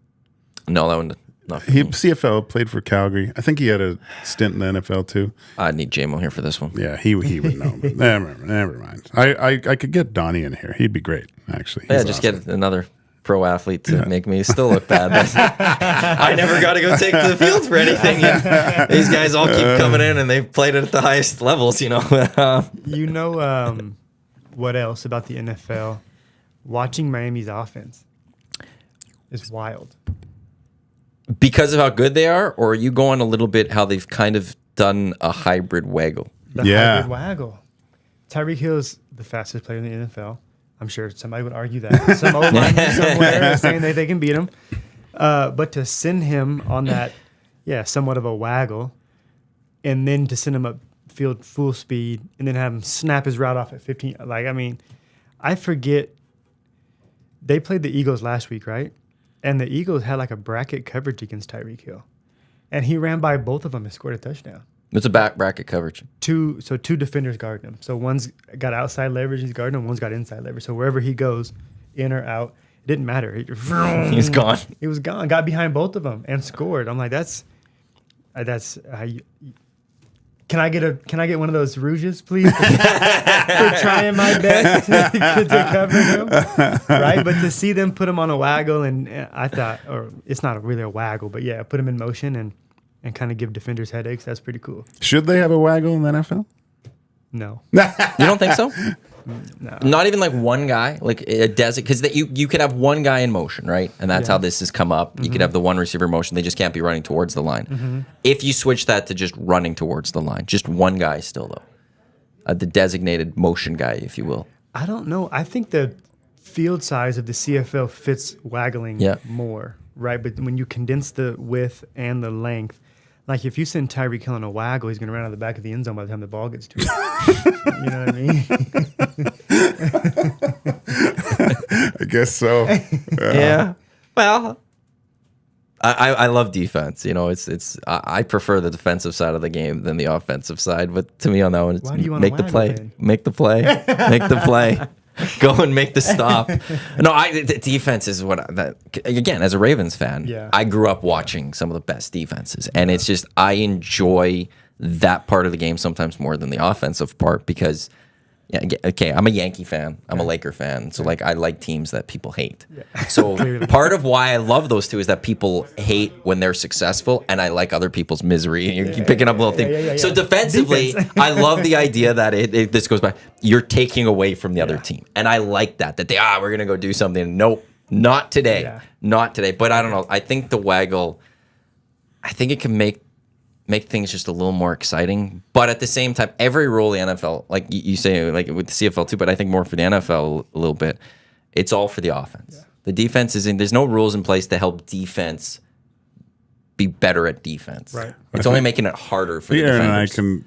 No, that one. Not for He me. CFL played for Calgary. I think he had a stint in the NFL too. I need JMO here for this one. Yeah, he would know. But never mind. I could get Donnie in here. He'd be great, actually. Yeah, He's just awesome. get another pro athlete to make me still look bad. I never got to go take to the field for anything. And these guys all keep coming in, and they've played it at the highest levels, You know what else about the NFL? Watching Miami's offense is wild. Because of how good they are, or are you going a little bit how they've kind of done a hybrid waggle? The Yeah. hybrid waggle. Tyreek Hill's the fastest player in the NFL. I'm sure somebody would argue that. Some old lineman somewhere is saying that they can beat him. But to send him on that, somewhat of a waggle, and then to send him up field full speed, and then have him snap his route off at 15. Like, I mean, I forget. They played the Eagles last week, right? And the Eagles had like a bracket coverage against Tyreek Hill. And he ran by both of them and scored a touchdown. It's a back bracket coverage. Two defenders guarding him. So one's got outside leverage, he's guarding him. One's got inside leverage. So wherever he goes, in or out, it didn't matter. He's gone. He was gone. Got behind both of them and scored. I'm like, that's how you. Can I get one of those rouges, please, for trying my best to cover him, right? But to see them put him on a waggle, and I thought, or it's not really a waggle, but yeah, put him in motion and kind of give defenders headaches. That's pretty cool. Should they have a waggle in the NFL? No, You don't think so? no. Not even like one guy, like a desert, because you could have one guy in motion, right? And that's how this has come up. You could have the one receiver motion. They just can't be running towards the line. If you switch that to just running towards the line, just one guy still though, the designated motion guy, if you will. I don't know. I think the field size of the CFL fits waggling more, right? But when you condense the width and the length, like if you send Tyreek Hill on a waggle, he's going to run out of the back of the end zone by the time the ball gets to him. You know what I mean? I guess so. Yeah. Well, I love defense. You know, I prefer the defensive side of the game than the offensive side. But to me, on that one, it's Why do you want make a the waggle play, then? make the play, make the play. Go and make the stop. No, the defense is again, as a Ravens fan, I grew up watching some of the best defenses. And it's just, I enjoy that part of the game sometimes more than the offensive part because, I'm a Yankee fan. I'm a Laker fan. So, I like teams that people hate. So, part of why I love those two is that people hate when they're successful, and I like other people's misery. And you're picking up little things. So, defensively, I love the idea that this goes back. You're taking away from the other team. And I like that we're going to go do something. Nope, not today. Yeah. Not today. But I don't know. I think the waggle, I think it can make make things just a little more exciting. But at the same time, every rule in the NFL, like you say, like with the CFL too, but I think more for the NFL a little bit, it's all for the offense. Yeah. The defense there's no rules in place to help defense be better at defense. Right. It's only making it harder for the defenders. And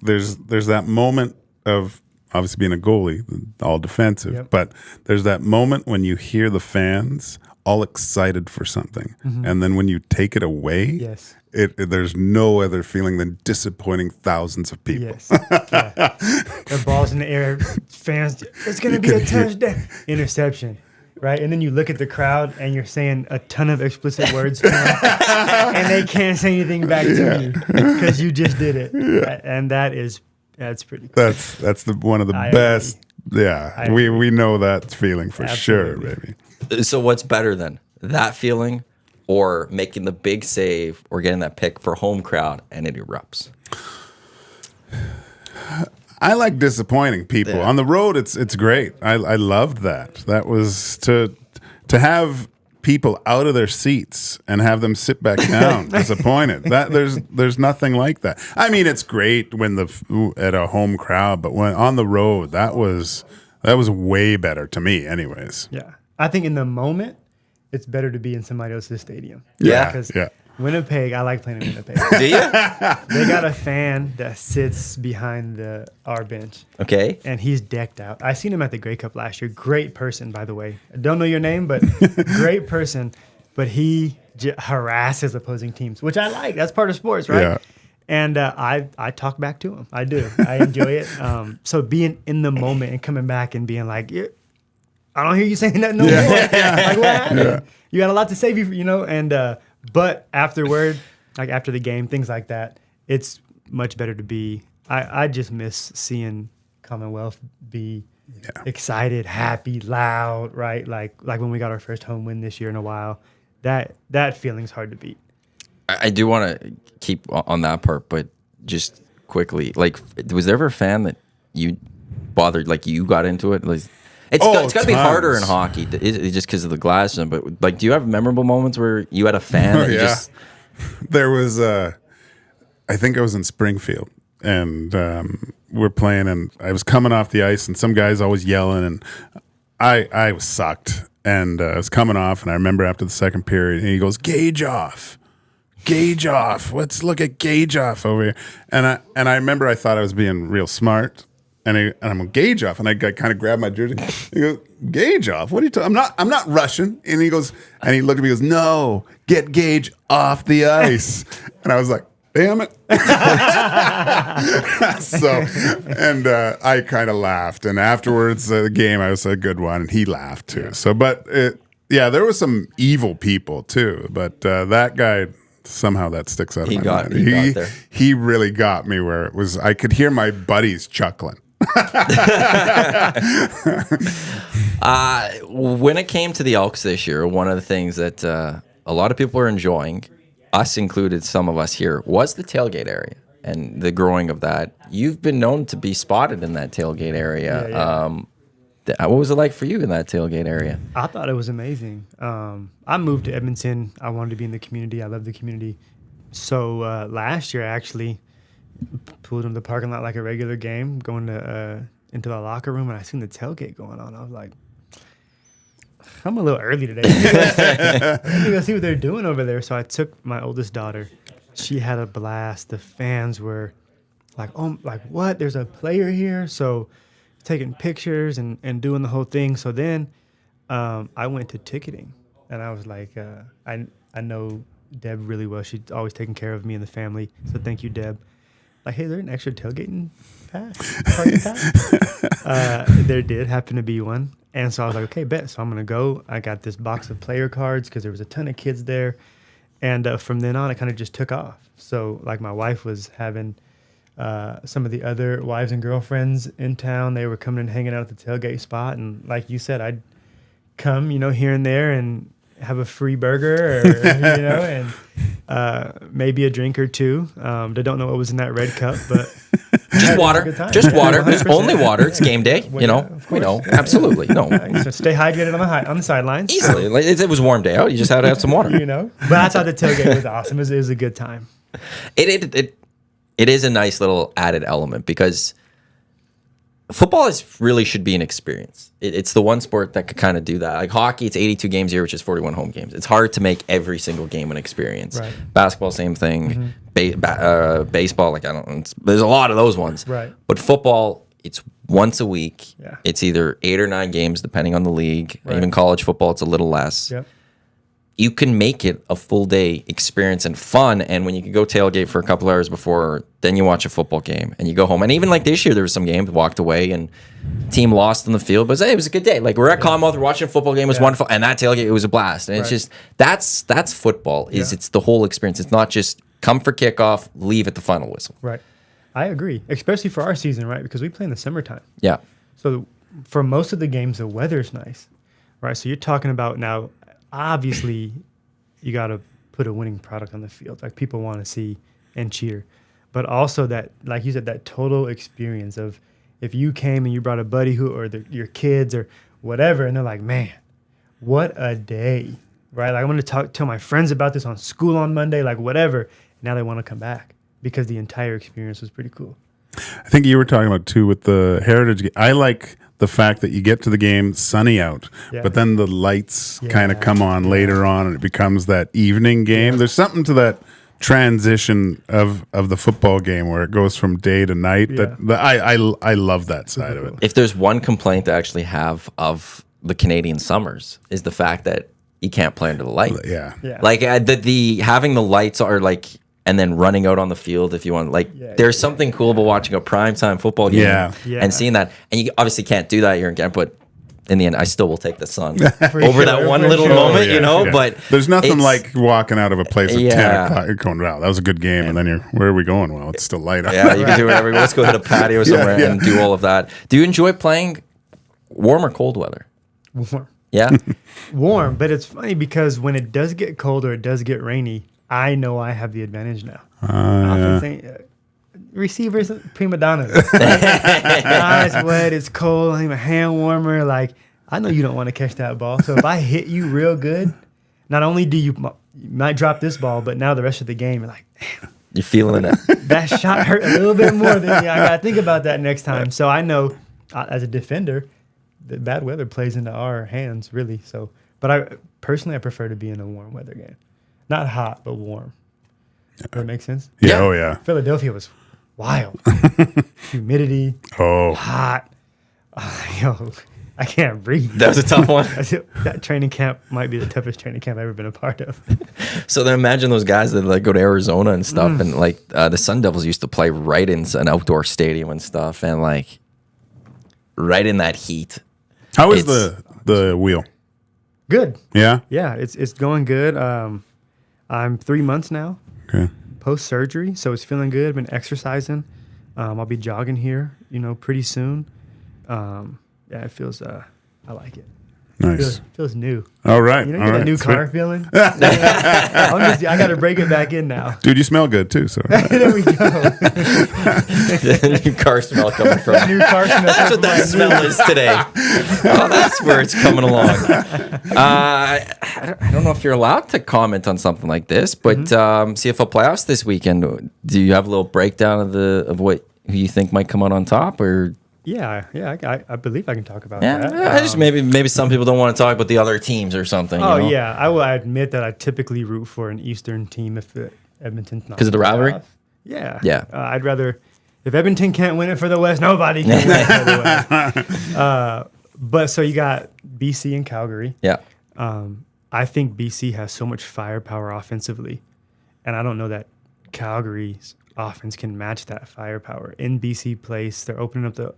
there's that moment of obviously being a goalie, all defensive, but there's that moment when you hear the fans all excited for something, and then when you take it away, there's no other feeling than disappointing thousands of people. Yes. The ball's in the air, fans, it's going to be a touchdown, interception. Right, and then you look at the crowd and you're saying a ton of explicit words to them, and they can't say anything back to you because you just did it, and that's pretty cool. That's one of the best. Agree. Yeah, we know that feeling for sure, baby. So what's better than that feeling, or making the big save, or getting that pick for home crowd and it erupts? I like disappointing people on the road. It's great. I loved that. That was to have people out of their seats and have them sit back down disappointed. That there's nothing like that. I mean, it's great when at a home crowd, but when on the road, that was way better to me, anyways. Yeah, I think in the moment, it's better to be in somebody else's stadium. Because Winnipeg, I like playing in Winnipeg. Do you? They got a fan that sits behind our bench. Okay. And he's decked out. I seen him at the Grey Cup last year. Great person, by the way. I don't know your name, but great person. But he harasses opposing teams, which I like. That's part of sports, right? Yeah. And I talk back to him. I do. I enjoy it. So being in the moment and coming back and being like, I don't hear you saying that no more. Like, what happened? Yeah. You got a lot to say, and but afterward, like after the game, things like that, it's much better to be. I just miss seeing Commonwealth be excited, happy, loud, right? Like when we got our first home win this year in a while. That feeling's hard to beat. I do want to keep on that part, but just quickly, like, was there ever a fan that you bothered, like you got into it? Like, it's got to be harder in hockey, just because of the glass. But like, do you have memorable moments where you had a fan that you just? There was, I think I was in Springfield, and we're playing, and I was coming off the ice, and some guys always yelling, and I was sucked, and I was coming off, and I remember after the second period, and he goes, "Gage off, Gage off. Let's look at Gage off over here." And I remember I thought I was being real smart. And I'm a Gage off, and I kind of grabbed my jersey. He goes, "Gage off? What are you talking? I'm not Russian." And he goes, and he looked at me, and goes, "No, get Gage off the ice." And I was like, "Damn it!" I kind of laughed, and afterwards the game, I was a good one, and he laughed too. Yeah. So, but there was some evil people too, but that guy. Somehow that sticks out of my mind. He got there. He really got me where it was. I could hear my buddies chuckling. When it came to the Elks this year, one of the things that a lot of people are enjoying, us included, some of us here, was the tailgate area and the growing of that. You've been known to be spotted in that tailgate area. Yeah. What was it like for you in that tailgate area? I thought it was amazing. I moved to Edmonton. I wanted to be in the community. I love the community. So last year, I actually pulled into the parking lot like a regular game, going to into the locker room, and I seen the tailgate going on. I was like, I'm a little early today. Let me go see what they're doing over there. So I took my oldest daughter. She had a blast. The fans were like, "Oh, like what? There's a player here." So taking pictures and doing the whole thing. So then I went to ticketing, and I was like, I know Deb really well. She's always taking care of me and the family. So thank you, Deb. Like, hey, there's an extra tailgating party pass? There did happen to be one. And so I was like, okay, bet. So I'm going to go. I got this box of player cards because there was a ton of kids there. And from then on, it kind of just took off. So like my wife was having some of the other wives and girlfriends in town. They were coming and hanging out at the tailgate spot. And like you said, I'd come, here and there and have a free burger or, and maybe a drink or two. They don't know what was in that red cup, but just water. Just water. It's only water. It's game day. We know. Absolutely. No. So stay hydrated on the sidelines. Easily. It was a warm day out. You just had to have some water. But I thought the tailgate was awesome. It was a good time. It is a nice little added element because football really should be an experience. It's the one sport that could kind of do that. Like hockey, it's 82 games a year, which is 41 home games. It's hard to make every single game an experience. Right. Basketball, same thing. Baseball, like there's a lot of those ones. Right. But football, it's once a week. Yeah. It's either 8 or 9 games, depending on the league. Right. Even college football, it's a little less. Yep. You can make it a full day experience and fun. And when you can go tailgate for a couple hours before, then you watch a football game and you go home. And even like this year, there was some games walked away and team lost on the field, but it was a good day. Like we're at Commonwealth, we're watching a football game, it was wonderful, and that tailgate, it was a blast. And it's just that's football. It's the whole experience. It's not just come for kickoff, leave at the final whistle. Right. I agree, especially for our season, right? Because we play in the summertime. Yeah. So for most of the games, the weather's nice, right? So you're talking about now, obviously, you got to put a winning product on the field. Like people want to see and cheer. But also that, like you said, that total experience of if you came and you brought a buddy your kids or whatever, and they're like, man, what a day, right? Like I'm going to tell my friends about this on school on Monday, like whatever. Now they want to come back because the entire experience was pretty cool. I think you were talking about too with the Heritage game. I like the fact that you get to the game sunny out, but then the lights kind of come on later on and it becomes that evening game. There's something to that transition of the football game where it goes from day to night. I love that side of it. If there's one complaint I actually have of the Canadian summers is the fact that you can't play under the light. Yeah. Like the having the lights are like, and then running out on the field if you want. Like there's something cool about watching a primetime football game and seeing that. And you obviously can't do that here in Canada, but in the end, I still will take the sun over that one little moment, you know. But there's nothing like walking out of a place at 10 o'clock. You're going, wow, that was a good game. And then where are we going? Well, it's still light out. Yeah, you can do whatever. Let's go hit a patio somewhere and do all of that. Do you enjoy playing warm or cold weather? Warm. Yeah? Warm, but it's funny because when it does get cold or it does get rainy, I know I have the advantage now. I often think, receivers, prima donnas. It's wet, it's cold, I need a hand warmer. Like, I know you don't want to catch that ball. So if I hit you real good, not only do you might drop this ball, but now the rest of the game, you're like, damn. You're feeling it. That shot hurt a little bit more than me. I got to think about that next time. So I know as a defender, the bad weather plays into our hands, really. So, but I prefer to be in a warm weather game. Not hot, but warm. Does that make sense? Yeah. Oh, yeah. Philadelphia was wild. Humidity. Oh. Hot. Yo, I can't breathe. That was a tough one. That training camp might be the toughest training camp I've ever been a part of. So then imagine those guys that like go to Arizona and stuff, and like the Sun Devils used to play right in an outdoor stadium and stuff, and like right in that heat. How is the wheel? Good. Yeah? Yeah, it's going good. I'm 3 months now. Okay. Post surgery, so it's feeling good. Been exercising. I'll be jogging here, pretty soon. It feels. I like it. Nice. Feels new. All right. You know, all get right. that new Sweet. car feeling. I got to break it back in now. Dude, you smell good too. So There we go. The new car smell coming from. New car smell. That's what that smell is today. Oh, that's where it's coming along. I don't know if you're allowed to comment on something like this, but CFL playoffs this weekend. Do you have a little breakdown of who you think might come out on top, or? Yeah. I believe I can talk about that. I just maybe some people don't want to talk about the other teams or something. Oh you know? yeah, I will admit that I typically root for an Eastern team if Edmonton's not. Because of the rivalry? Yeah. Yeah. I'd rather if Edmonton can't win it for the West, nobody can win it for the West. But so you got BC and Calgary. Yeah. I think BC has so much firepower offensively, and I don't know that Calgary's offense can match that firepower. In BC place, they're opening up the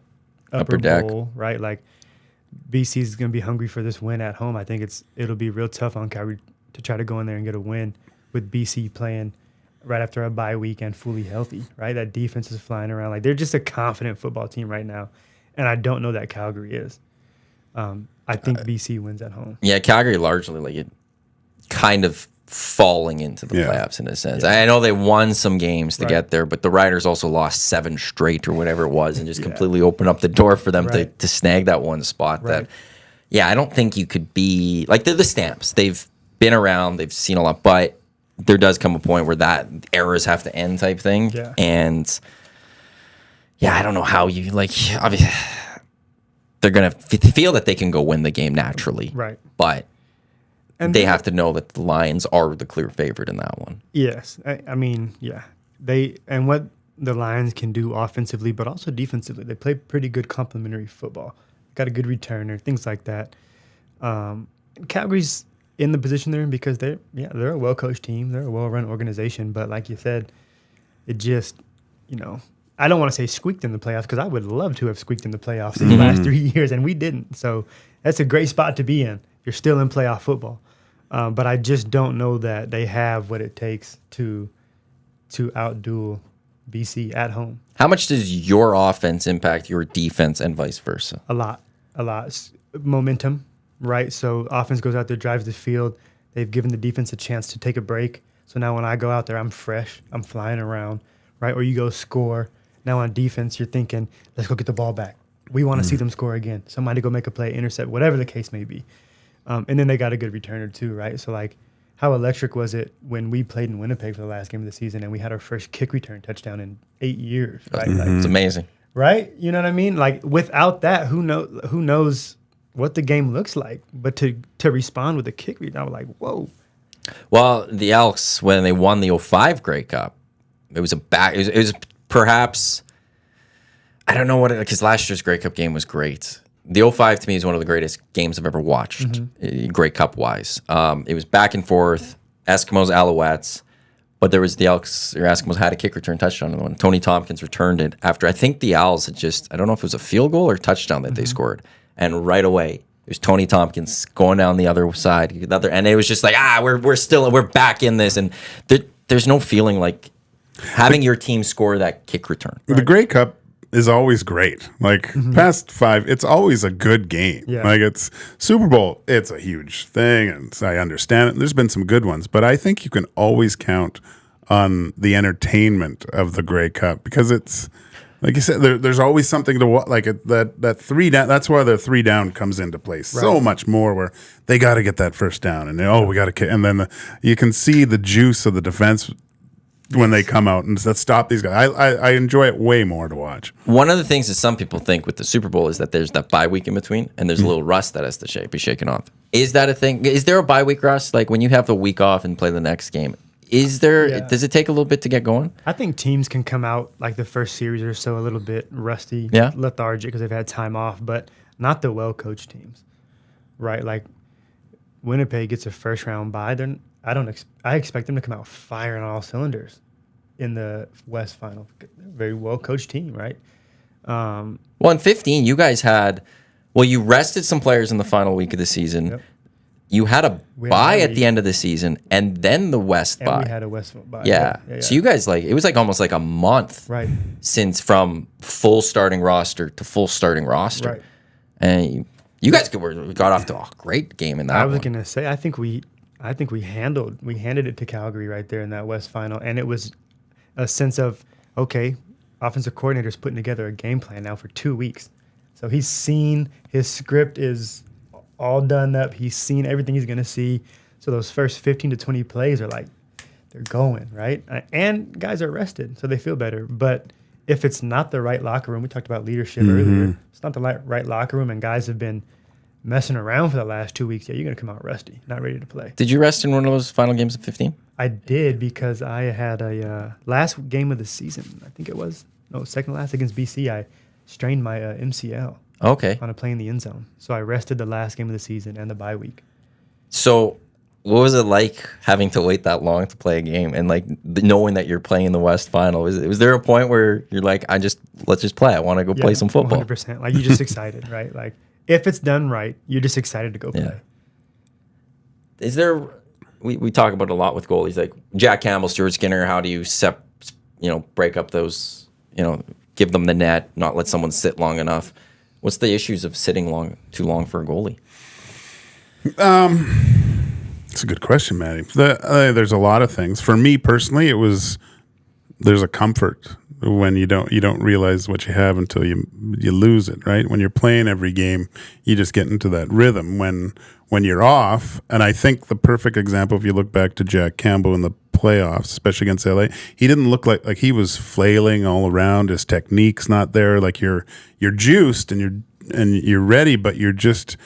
upper deck. bowl, right? Like BC's going to be hungry for this win at home. I think it'll be real tough on Calgary to try to go in there and get a win with BC playing right after a bye week and fully healthy, right? That defense is flying around. Like they're just a confident football team right now, and I don't know that Calgary is. I think BC wins at home. Yeah, Calgary largely like it kind of falling into the playoffs in a sense. I know they won some games to get there, but the Riders also lost 7 straight or whatever it was and just completely opened up the door for them to snag that one spot. That, I don't think you could be like they're the Stamps. They've been around, they've seen a lot, but there does come a point where that errors have to end type thing. Yeah. And yeah, I don't know how you like. Obviously, they're gonna feel that they can go win the game naturally, Right. But And they have to know that the Lions are the clear favorite in that one. Yes, I mean, yeah, what the Lions can do offensively, but also defensively. They play pretty good complementary football. Got a good returner, things like that. Calgary's in the position they're in because they're a well coached team. They're a well run organization. But like you said, it just I don't want to say squeaked in the playoffs because I would love to have squeaked in the playoffs these last 3 years, and we didn't. So that's a great spot to be in. You're still in playoff football. But I just don't know that they have what it takes to outduel BC at home. How much does your offense impact your defense and vice versa? A lot. Momentum, right? So offense goes out there, drives the field. They've given the defense a chance to take a break. So now when I go out there, I'm fresh. I'm flying around, right? Or you go score. Now on defense, you're thinking, let's go get the ball back. We want to see them score again. Somebody go make a play, intercept, whatever the case may be. And then they got a good returner too, right? So like, how electric was it when we played in Winnipeg for the last game of the season and we had our first kick return touchdown in 8 years, right? Like, It's amazing. right? You know what I mean? Like without that, who knows what the game looks like? But to respond with a kick return, I was like, whoa. Well, the Elks, when they won the 05 Grey Cup, it was it was perhaps, I don't know what because last year's Grey Cup game was great. The 05 to me is one of the greatest games I've ever watched, Grey Cup wise. It was back and forth, Eskimos, Alouettes, but there was the Elks, or Eskimos had a kick return touchdown in the one. Tony Tompkins returned it after I think the Owls had I don't know if it was a field goal or touchdown that they scored. And right away, it was Tony Tompkins going down the other side, and it was just like, we're back in this. And there's no feeling like having your team score that kick return. The Grey Cup is always great. Like past 5, it's always a good game. Yeah. Like it's Super Bowl, it's a huge thing, and I understand it. There's been some good ones, but I think you can always count on the entertainment of the Grey Cup because it's like you said. There's always something to watch. Like that 3 down. That's why the 3 down comes into place so much more. Where they got to get that first down, and we got to kick, and then you can see the juice of the defense when they come out and stop these guys. I enjoy it way more to watch. One of the things that some people think with the Super Bowl is that there's that bye week in between, and there's a little rust that has to be shaken off. Is that a thing? Is there a bye week rust? Like when you have a week off and play the next game, is there? Yeah. Does it take a little bit to get going? I think teams can come out like the first series or so a little bit rusty, lethargic because they've had time off, but not the well-coached teams, right? Like Winnipeg gets a first-round bye. I expect them to come out firing on all cylinders in the West Final. They're a very well-coached team, right? Well, in 15, you guys you rested some players in the final week of the season. Yep. You had a We had bye a at the end of the season, and then the West And bye. we had a West bye. Yeah. So you guys it was like almost like a month Right. since from full starting roster to full starting roster. Right. And you guys got off to a great game in that I was one. gonna say I think we handed it to Calgary right there in that West Final, and it was a sense of okay, offensive coordinator's putting together a game plan now for 2 weeks, so he's seen his script is all done up. He's seen everything he's gonna see. So those first 15 to 20 plays are like they're going right, and guys are rested, so they feel better. But if it's not the right locker room, we talked about leadership earlier. It's not the right locker room, and guys have been messing around for the last 2 weeks. Yeah, you're gonna come out rusty, not ready to play. Did you rest in one of those final games of 15? I did because I had a last game of the season. I think it was second last against BC. I strained my MCL Okay. on a play in the end zone, so I rested the last game of the season and the bye week. So what was it like having to wait that long to play a game and like knowing that you're playing in the West Final? Was there a point where you're like, let's just play. I want to go play some football. 100%. Like you're just excited, right? Like if it's done right, you're just excited to go play. Yeah. Is there? We talk about it a lot with goalies, like Jack Campbell, Stuart Skinner. How do you break up those? Give them the net, not let someone sit long enough. What's the issues of sitting too long for a goalie? It's a good question, Matty. There's a lot of things. For me personally, there's a comfort when you don't realize what you have until you lose it, right? When you're playing every game, you just get into that rhythm. When you're off, and I think the perfect example, if you look back to Jack Campbell in the playoffs, especially against LA, he didn't look like he was flailing all around. His technique's not there. Like you're juiced and you're ready, but you're just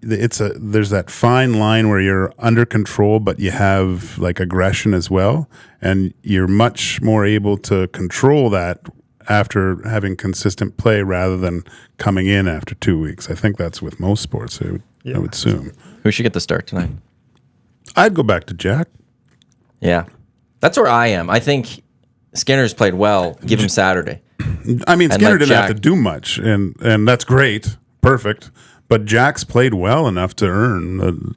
there's that fine line where you're under control, but you have like aggression as well, and you're much more able to control that after having consistent play rather than coming in after 2 weeks. I think that's with most sports. I would assume. Who should get the start tonight? I'd go back to Jack. Yeah, that's where I am. I think Skinner's played well. Give him Saturday. I mean, And Skinner let didn't Jack- have to do much, and that's great, perfect. But Jack's played well enough to earn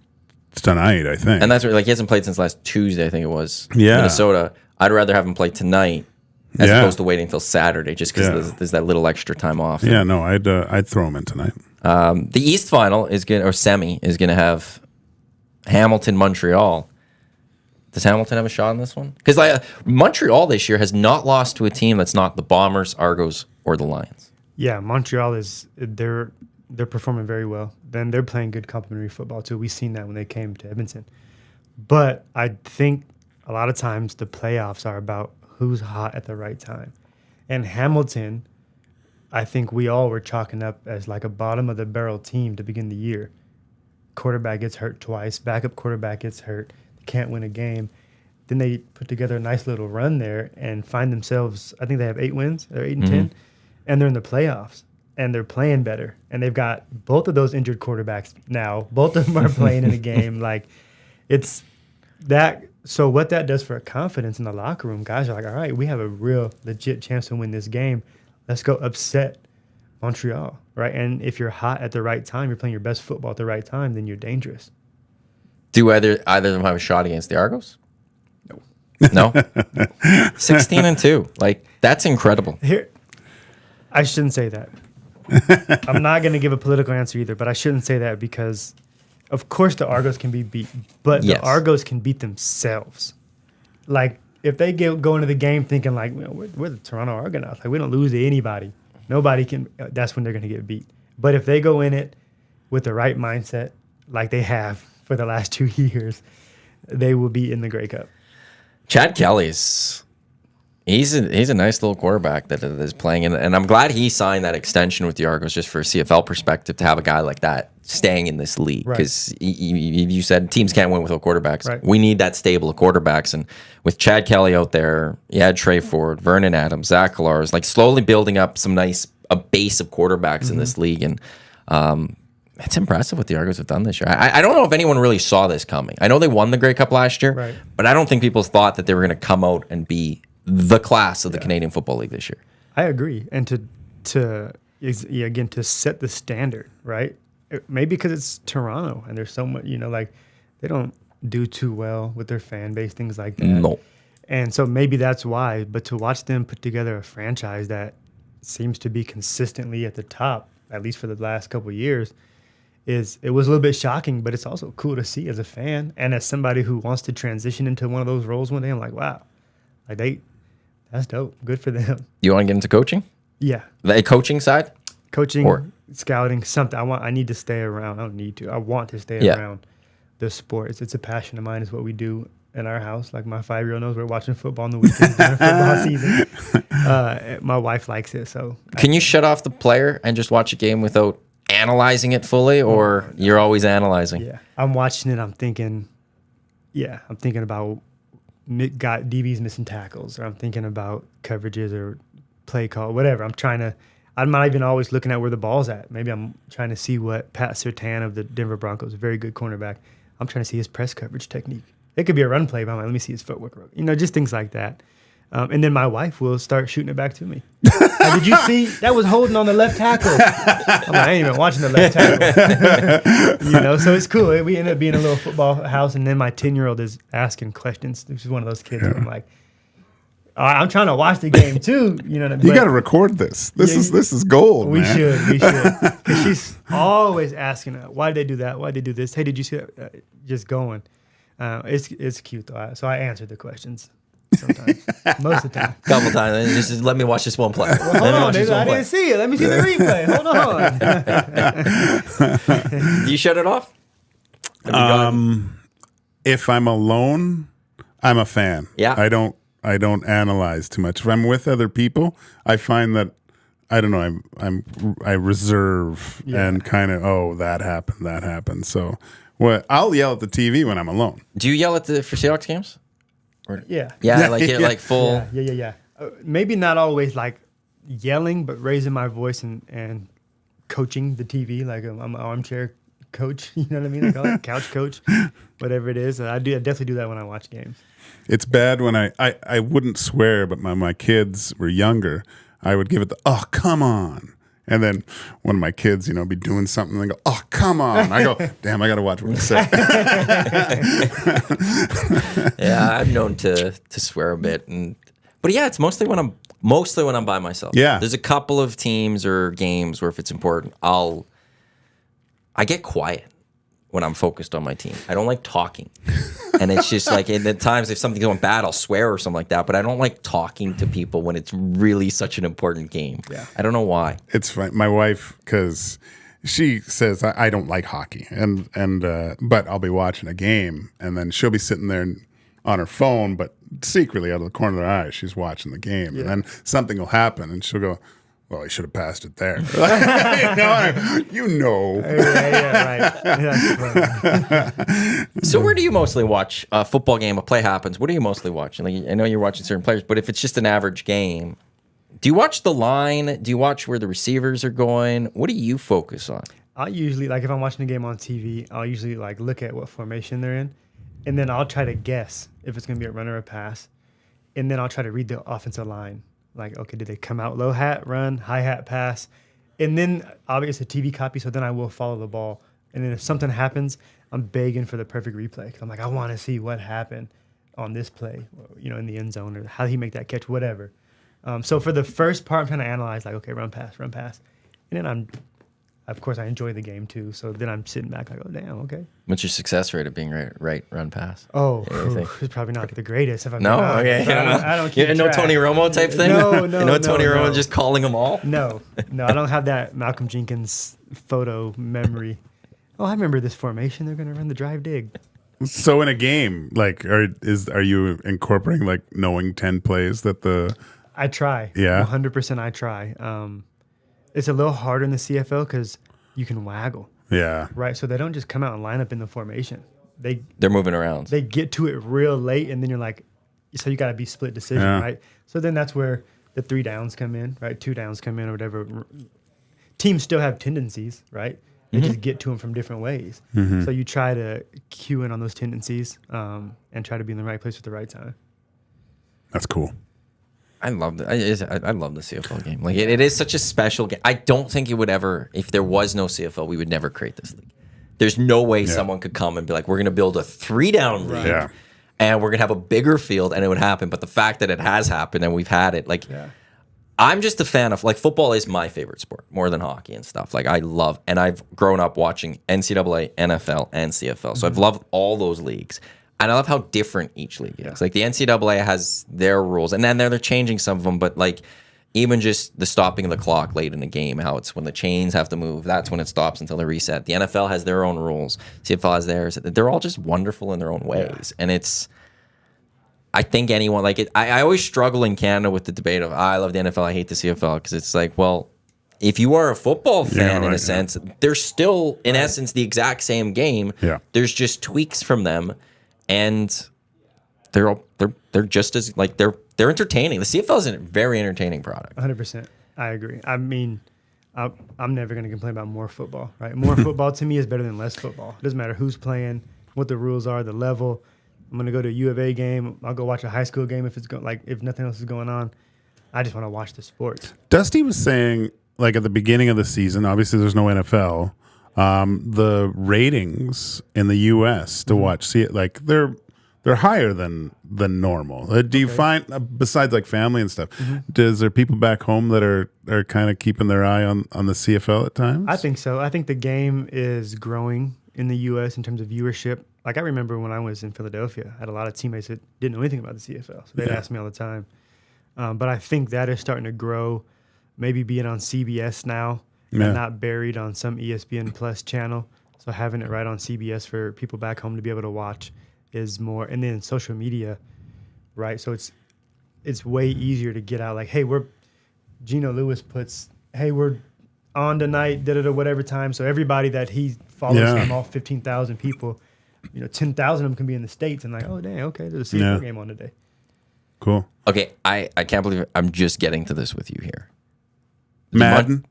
tonight, I think. And that's where, like, he hasn't played since last Tuesday, I think it was. Yeah. Minnesota. I'd rather have him play tonight as Yeah. opposed to waiting until Saturday, just because there's that little extra time off. Yeah, no, I'd throw him in tonight. The East final semi is gonna have Hamilton, Montreal. Does Hamilton have a shot in this one? Because Montreal this year has not lost to a team that's not the Bombers, Argos, or the Lions. Yeah, Montreal they're performing very well. Then they're playing good complementary football too. We've seen that when they came to Edmonton. But I think a lot of times the playoffs are about who's hot at the right time. And Hamilton, I think we all were chalking up as like a bottom of the barrel team to begin the year. Quarterback gets hurt twice, backup quarterback gets hurt, they can't win a game. Then they put together a nice little run there and find themselves, I think they have 8 wins, they're 8 and 10, and they're in the playoffs. And they're playing better. And they've got both of those injured quarterbacks now. Both of them are playing in a game. Like, it's that. So what that does for confidence in the locker room, guys are like, all right, we have a real legit chance to win this game. Let's go upset Montreal, right? And if you're hot at the right time, you're playing your best football at the right time, then you're dangerous. Do either of them have a shot against the Argos? No. 16-2. Like, that's incredible. Here, I shouldn't say that. I'm not going to give a political answer either, but I shouldn't say that because, of course, the Argos can be beat, but Yes. the Argos can beat themselves. Like, if they go into the game thinking, like, we're the Toronto Argonauts, like, we don't lose to anybody, nobody can, that's when they're going to get beat. But if they go in it with the right mindset, like they have for the last 2 years, they will be in the Grey Cup. Chad Kelly's he's a nice little quarterback that is playing, and I'm glad he signed that extension with the Argos just for a CFL perspective to have a guy like that staying in this league. Because you said teams can't win without quarterbacks. Right. We need that stable of quarterbacks, and with Chad Kelly out there, you had Trey Ford, Vernon Adams, Zach Lars, like slowly building up a base of quarterbacks in this league, and it's impressive what the Argos have done this year. I don't know if anyone really saw this coming. I know they won the Grey Cup last year, Right. but I don't think people thought that they were going to come out and be the class of the Canadian Football League this year. I agree, and to set the standard, right? Maybe because it's Toronto and there's so much, like they don't do too well with their fan base, things like that. No. And so maybe that's why. But to watch them put together a franchise that seems to be consistently at the top, at least for the last couple of years, it was a little bit shocking, but it's also cool to see as a fan and as somebody who wants to transition into one of those roles one day. I'm like, wow, like that's dope. Good for them. You want to get into coaching? Yeah. The coaching side? Coaching, Or- scouting, something. I need to stay around. I don't need to. I want to stay Yeah. around the sport. It's a passion of mine. It's what we do in our house. Like my 5-year-old knows we're watching football on the weekends during football season. My wife likes it. So Can you shut off the player and just watch a game without analyzing it fully, or you're always analyzing? yeah, I'm watching it. I'm thinking about got DBs missing tackles, or I'm thinking about coverages or play call, whatever. I'm not even always looking at where the ball's at. Maybe I'm trying to see what Pat Surtain of the Denver Broncos, a very good cornerback, I'm trying to see his press coverage technique. It could be a run play, but I'm like, let me see his footwork. Just things like that. And then my wife will start shooting it back to me. Like, did you see? That was holding on the left tackle. I'm like, I ain't even watching the left tackle. So it's cool. We end up being a little football house, and then my 10-year-old is asking questions. This is one of those kids where I'm like, I'm trying to watch the game too. You got to record this. This is gold. We man. should. Because she's always asking, why did they do that? Why did they do this? Hey, did you see that? Just going. It's cute though. So I answered the questions sometimes, most of the time. Couple times. Just let me watch this one play. Well, hold on, dude, I didn't see it. Let me see the replay. Hold on. Do you shut it off? If I'm alone, I'm a fan. Yeah. I don't analyze too much. If I'm with other people, I find that I don't know. I reserve and kind of that happened. So I'll yell at the TV when I'm alone. Do you yell at for Seahawks games? Yeah. Yeah, like full. Yeah. Maybe not always like yelling, but raising my voice and coaching the TV. Like I'm an armchair coach. You know what I mean? Like a couch coach, whatever it is. I definitely do that when I watch games. It's bad when I wouldn't swear, but my kids were younger. I would give it oh, come on. And then one of my kids, be doing something and they go, oh, come on. I go, damn, I got to watch what I say. Yeah, I'm known to swear a bit. But yeah, it's mostly when I'm by myself. Yeah. There's a couple of teams or games where if it's important, I get quiet when I'm focused on my team. I don't like talking. And it's just like, and at times if something's going bad, I'll swear or something like that. But I don't like talking to people when it's really such an important game. Yeah. I don't know why. It's fine. My wife, because she says I don't like hockey, but I'll be watching a game, and then she'll be sitting there on her phone, but secretly out of the corner of her eye, she's watching the game. Yeah. And then something will happen, and she'll go, well, I should have passed it there. you know. Yeah, right. So where do you mostly watch a football game? A play happens. What are you mostly watching? Like, I know you're watching certain players, but if it's just an average game, do you watch the line? Do you watch where the receivers are going? What do you focus on? I usually, like if I'm watching a game on TV, I'll usually like look at what formation they're in, and then I'll try to guess if it's going to be a run or a pass, and then I'll try to read the offensive line. Like, okay, did they come out low hat, run, high hat, pass? And then, obviously, it's a TV copy, so then I will follow the ball. And then if something happens, I'm begging for the perfect replay. 'Cause I'm like, I want to see what happened on this play, in the end zone, or how he make that catch, whatever. So for the first part, I'm trying to analyze, like, okay, run, pass. And then of course, I enjoy the game, too. So then I'm sitting back, like, oh, damn, okay. What's your success rate of being right, run, pass? Oh, it's probably not the greatest. If I'm no, not, okay. I don't keep no track. Tony Romo type thing? No. Tony Romo just calling them all? No, I don't have that Malcolm Jenkins photo memory. Oh, I remember this formation. They're going to run the drive dig. So in a game, like, are you incorporating like knowing 10 plays that I try. Yeah. 100% I try. It's a little harder in the CFL because you can waggle. Yeah. Right. So they don't just come out and line up in the formation. They're moving around. They get to it real late, and then you're like, so you got to be split decision, right? So then that's where the 3 downs come in, right? 2 downs come in or whatever. Teams still have tendencies, right? They just get to them from different ways. So you try to cue in on those tendencies and try to be in the right place at the right time. That's cool. I love the CFL game. Like it is such a special game. I don't think it would ever, if there was no CFL, we would never create this league. There's no way someone could come and be like, we're going to build a 3-down league, and we're going to have a bigger field, and it would happen. But the fact that it has happened and we've had it, like, I'm just a fan of, like, football is my favorite sport more than hockey and stuff. Like, and I've grown up watching NCAA, NFL, and CFL. So I've loved all those leagues. And I love how different each league is. Like the NCAA has their rules, and then they're changing some of them. But like even just the stopping of the clock late in the game, how it's when the chains have to move, that's when it stops until they reset. The NFL has their own rules. CFL has theirs. They're all just wonderful in their own ways. And I think anyone like it. I always struggle in Canada with the debate of I love the NFL, I hate the CFL, because it's like, well, if you are a football fan in a sense, they're still in essence the exact same game. Yeah. There's just tweaks from them. And they're just as like they're entertaining. The CFL is a very entertaining product. 100%. I agree. I mean, I'm never going to complain about more football, right? More football to me is better than less football. It doesn't matter who's playing, what the rules are, the level. I'm going to go to a U of A game. I'll go watch a high school game if if nothing else is going on. I just want to watch the sport. Dusty was saying, like at the beginning of the season, obviously there's no NFL. The ratings in the U.S. to watch, like they're higher than normal. Do you find, besides like family and stuff, is there people back home that are kind of keeping their eye on the CFL at times? I think so. I think the game is growing in the U.S. in terms of viewership. Like I remember when I was in Philadelphia, I had a lot of teammates that didn't know anything about the CFL, so they'd ask me all the time. But I think that is starting to grow, maybe being on CBS now. And not buried on some ESPN Plus channel. So having it right on CBS for people back home to be able to watch is more. And then social media, right? So it's way easier to get out. Like, hey, Gino Lewis puts, hey, we're on tonight, whatever time. So everybody that he follows him, all 15,000 people, 10,000 of them can be in the States and like, oh, dang, okay, there's a C4 game on today. Cool. Okay, I can't believe I'm just getting to this with you here. Madden?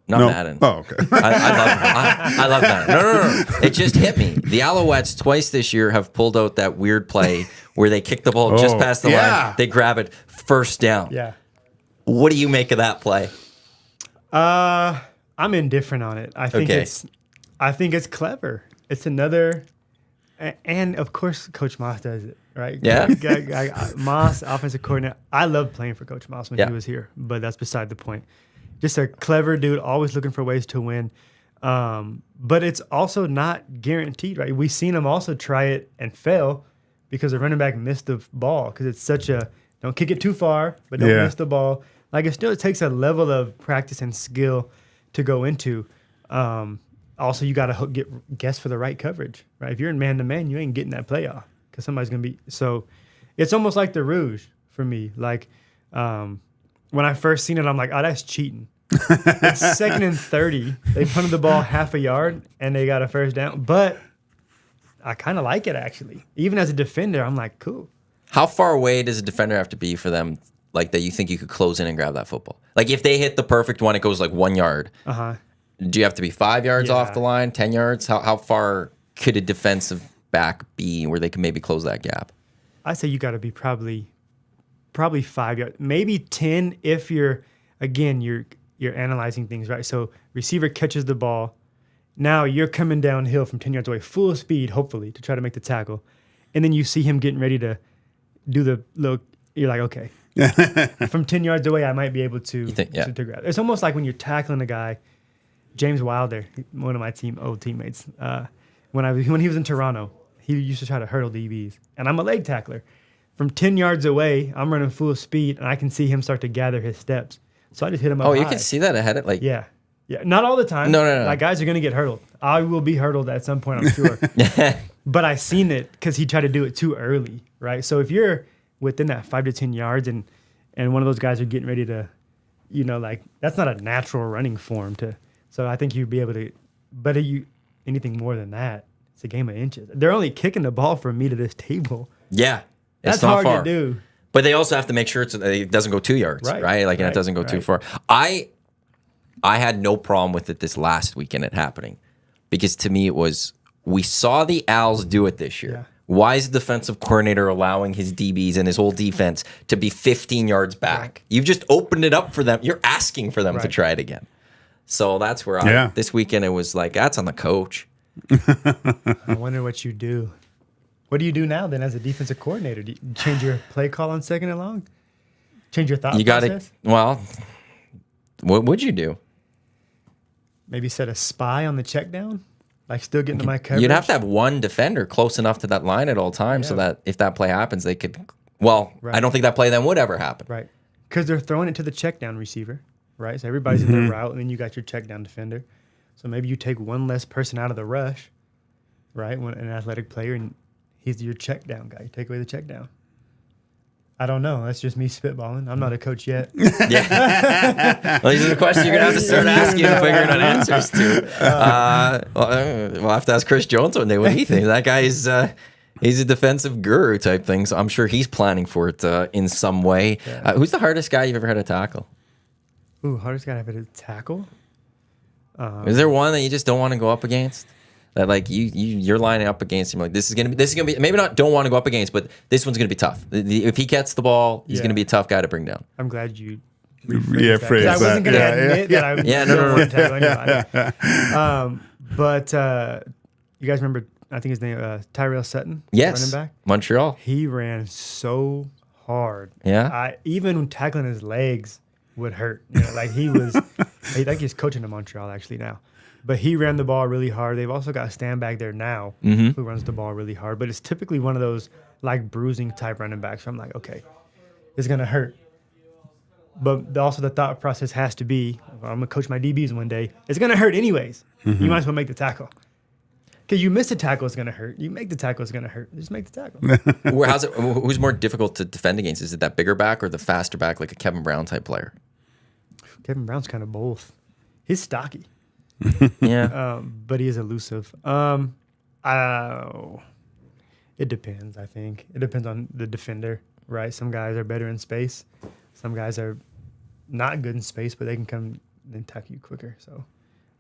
Not No. Madden. Oh, okay. I love Madden. No. It just hit me. The Alouettes twice this year have pulled out that weird play where they kick the ball just past the line, they grab it, first down. Yeah. What do you make of that play? I'm indifferent on it. I think it's clever. It's another, and of course, Coach Moss does it, right? Yeah. Moss, offensive coordinator. I loved playing for Coach Moss when he was here, but that's beside the point. Just a clever dude, always looking for ways to win. But it's also not guaranteed, right? We've seen him also try it and fail because the running back missed the ball because it's such a don't kick it too far, but don't miss the ball. Like it still takes a level of practice and skill to go into. Also, you got to guess for the right coverage, right? If you're in man-to-man, you ain't getting that play off because somebody's going to be – so it's almost like the rouge for me. Like when I first seen it, I'm like, oh, that's cheating. It's 2nd and 30. They punted the ball half a yard, and they got a first down. But I kind of like it, actually. Even as a defender, I'm like, cool. How far away does a defender have to be for them, like that you think you could close in and grab that football? Like if they hit the perfect one, it goes like 1 yard. Uh-huh. Do you have to be 5 yards off the line, 10 yards? How far could a defensive back be where they can maybe close that gap? I say you got to be probably 5 yards, maybe 10 if you're analyzing things, right? So receiver catches the ball. Now you're coming downhill from 10 yards away, full speed, hopefully, to try to make the tackle. And then you see him getting ready to do the little, you're like, okay. From 10 yards away, I might be able to grab. It's almost like when you're tackling a guy, James Wilder, one of my old teammates, when he was in Toronto, he used to try to hurdle DBs. And I'm a leg tackler. From 10 yards away, I'm running full speed, and I can see him start to gather his steps. So I just hit him up high. You can see that ahead of like... Yeah. Not all the time. No. Like, guys are going to get hurdled. I will be hurdled at some point, I'm sure. But I seen it because he tried to do it too early, right? So if you're within that 5 to 10 yards and one of those guys are getting ready to, like, that's not a natural running form to... So I think you'd be able to... But anything more than that, it's a game of inches. They're only kicking the ball from me to this table. Yeah. That's not hard far to do. But they also have to make sure it doesn't go 2 yards, right? Like, and it doesn't go too far. I had no problem with it this last weekend it happening because to me it was, we saw the Owls do it this year. Yeah. Why is the defensive coordinator allowing his DBs and his whole defense to be 15 yards back? Right. You've just opened it up for them. You're asking for them to try it again. So that's where this weekend it was like, that's on the coach. I wonder what you do. What do you do now then as a defensive coordinator? Do you change your play call on 2nd and long? Change your thought process? Well, what would you do? Maybe set a spy on the check down? Like still getting to my coverage? You'd have to have one defender close enough to that line at all times so that if that play happens, they could... Well, I don't think that play then would ever happen. Right. Because they're throwing it to the check down receiver, right? So everybody's in their route, and then you got your check down defender. So maybe you take one less person out of the rush, right? When an athletic player, and he's your check down guy. You take away the check down. I don't know. That's just me spitballing. I'm not a coach yet. Yeah. Well, these are the questions you're going to have to start asking and figuring out answers to. We'll have to ask Chris Jones one day what he thinks. That guy is he's a defensive guru type thing, so I'm sure he's planning for it in some way. Yeah. Who's the hardest guy you've ever had to tackle? Ooh, hardest guy I've had to tackle? Is there one that you just don't want to go up against? That like you're lining up against him, like this is gonna be maybe not don't want to go up against, but this one's gonna be tough. If he gets the ball, he's gonna be a tough guy to bring down. I'm glad you phrased that. I wasn't gonna admit that I don't want to tackle anybody. But you guys remember? I think his name Tyrell Sutton. Yes, running back, Montreal. He ran so hard. Yeah, even when tackling his legs would hurt. Like he was. I think he's coaching in Montreal actually now. But he ran the ball really hard. They've also got a stand back there now who runs the ball really hard. But it's typically one of those like bruising type running backs. So I'm like, okay, it's going to hurt. But also the thought process has to be, I'm going to coach my DBs one day. It's going to hurt anyways. You might as well make the tackle. Because you miss a tackle, it's going to hurt. You make the tackle, it's going to hurt. Just make the tackle. Who's more difficult to defend against? Is it that bigger back or the faster back, like a Kevin Brown type player? Kevin Brown's kind of both. He's stocky, Yeah. but he is elusive. It depends, I think. It depends on the defender, right? Some guys are better in space. Some guys are not good in space, but they can come and tackle you quicker. So,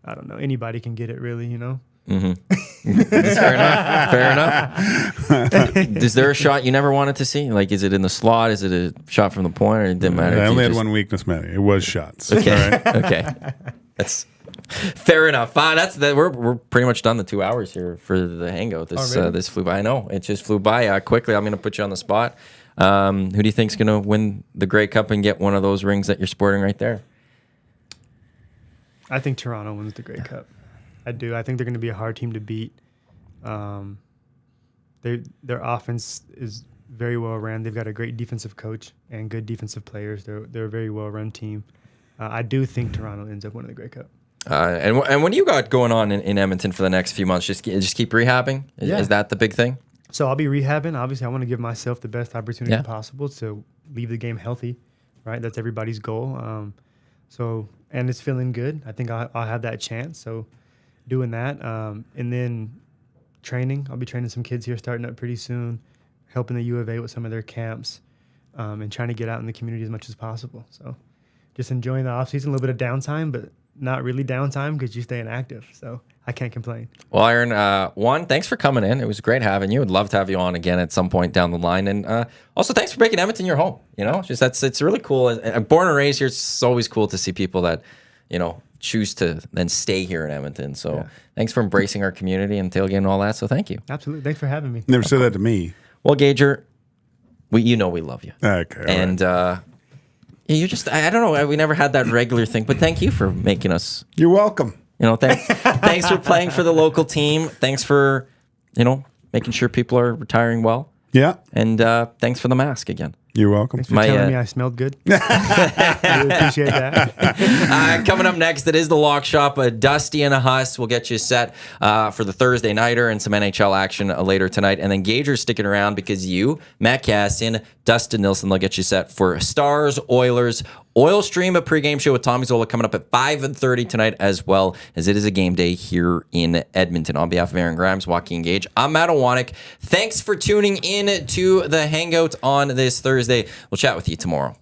I don't know. Anybody can get it, really, you know? That's fair enough. Fair enough. Is there a shot you never wanted to see? Like, is it in the slot? Is it a shot from the point? Or it didn't matter? I only had one weakness, Matty. It was shots. Okay. All right? Okay. That's fair enough. We're pretty much done the 2 hours here for the hangout. This flew by. I know it just flew by quickly. I'm going to put you on the spot. Who do you think's going to win the Grey Cup and get one of those rings that you're sporting right there? I think Toronto wins the Grey Cup. I do. I think they're going to be a hard team to beat. Their offense is very well run. They've got a great defensive coach and good defensive players. They're a very well run team. I do think Toronto ends up winning the Grey Cup. And what do you got going on in Edmonton for the next few months? Just keep rehabbing? Is that the big thing? So I'll be rehabbing. Obviously, I want to give myself the best opportunity Yeah. possible to leave the game healthy, right? That's everybody's goal. And it's feeling good. I think I'll have that chance. So doing that. And then training. I'll be training some kids here starting up pretty soon, helping the U of A with some of their camps, and trying to get out in the community as much as possible. So just enjoying the off season, a little bit of downtime, but not really downtime because you're staying active. So I can't complain. Well, Aaron, one, thanks for coming in. It was great having you. Would love to have you on again at some point down the line. And also, thanks for making Edmonton your home. You know, it's really cool. I'm born and raised here. It's always cool to see people that, you know, choose to then stay here in Edmonton. So thanks for embracing our community and tailgating and all that. So thank you. Absolutely. Thanks for having me. Never said that to me. Well, Gager, we love you. Okay. all And you're just, I don't know, we never had that regular thing, but thank you for making us, You're welcome. you know, thanks for playing for the local team. Thanks for, you know, making sure people are retiring well. Yeah. And thanks for the mask again. You're welcome. Thanks for telling me I smelled good. I really appreciate that. Coming up next, it is the Lock Shop. Dusty and a Huss will get you set for the Thursday nighter and some NHL action later tonight. And then Gager's sticking around because you, Matt Cassin, Dustin Nilsson, they'll get you set for Stars, Oilers, Oil Stream, a pregame show with Tommy Zola coming up at 5:30 tonight, as well as it is a game day here in Edmonton. On behalf of Aaron Grymes, Joaquin Gage, I'm Matt Iwanyk. Thanks for tuning in to the Hangout on this Thursday. We'll chat with you tomorrow.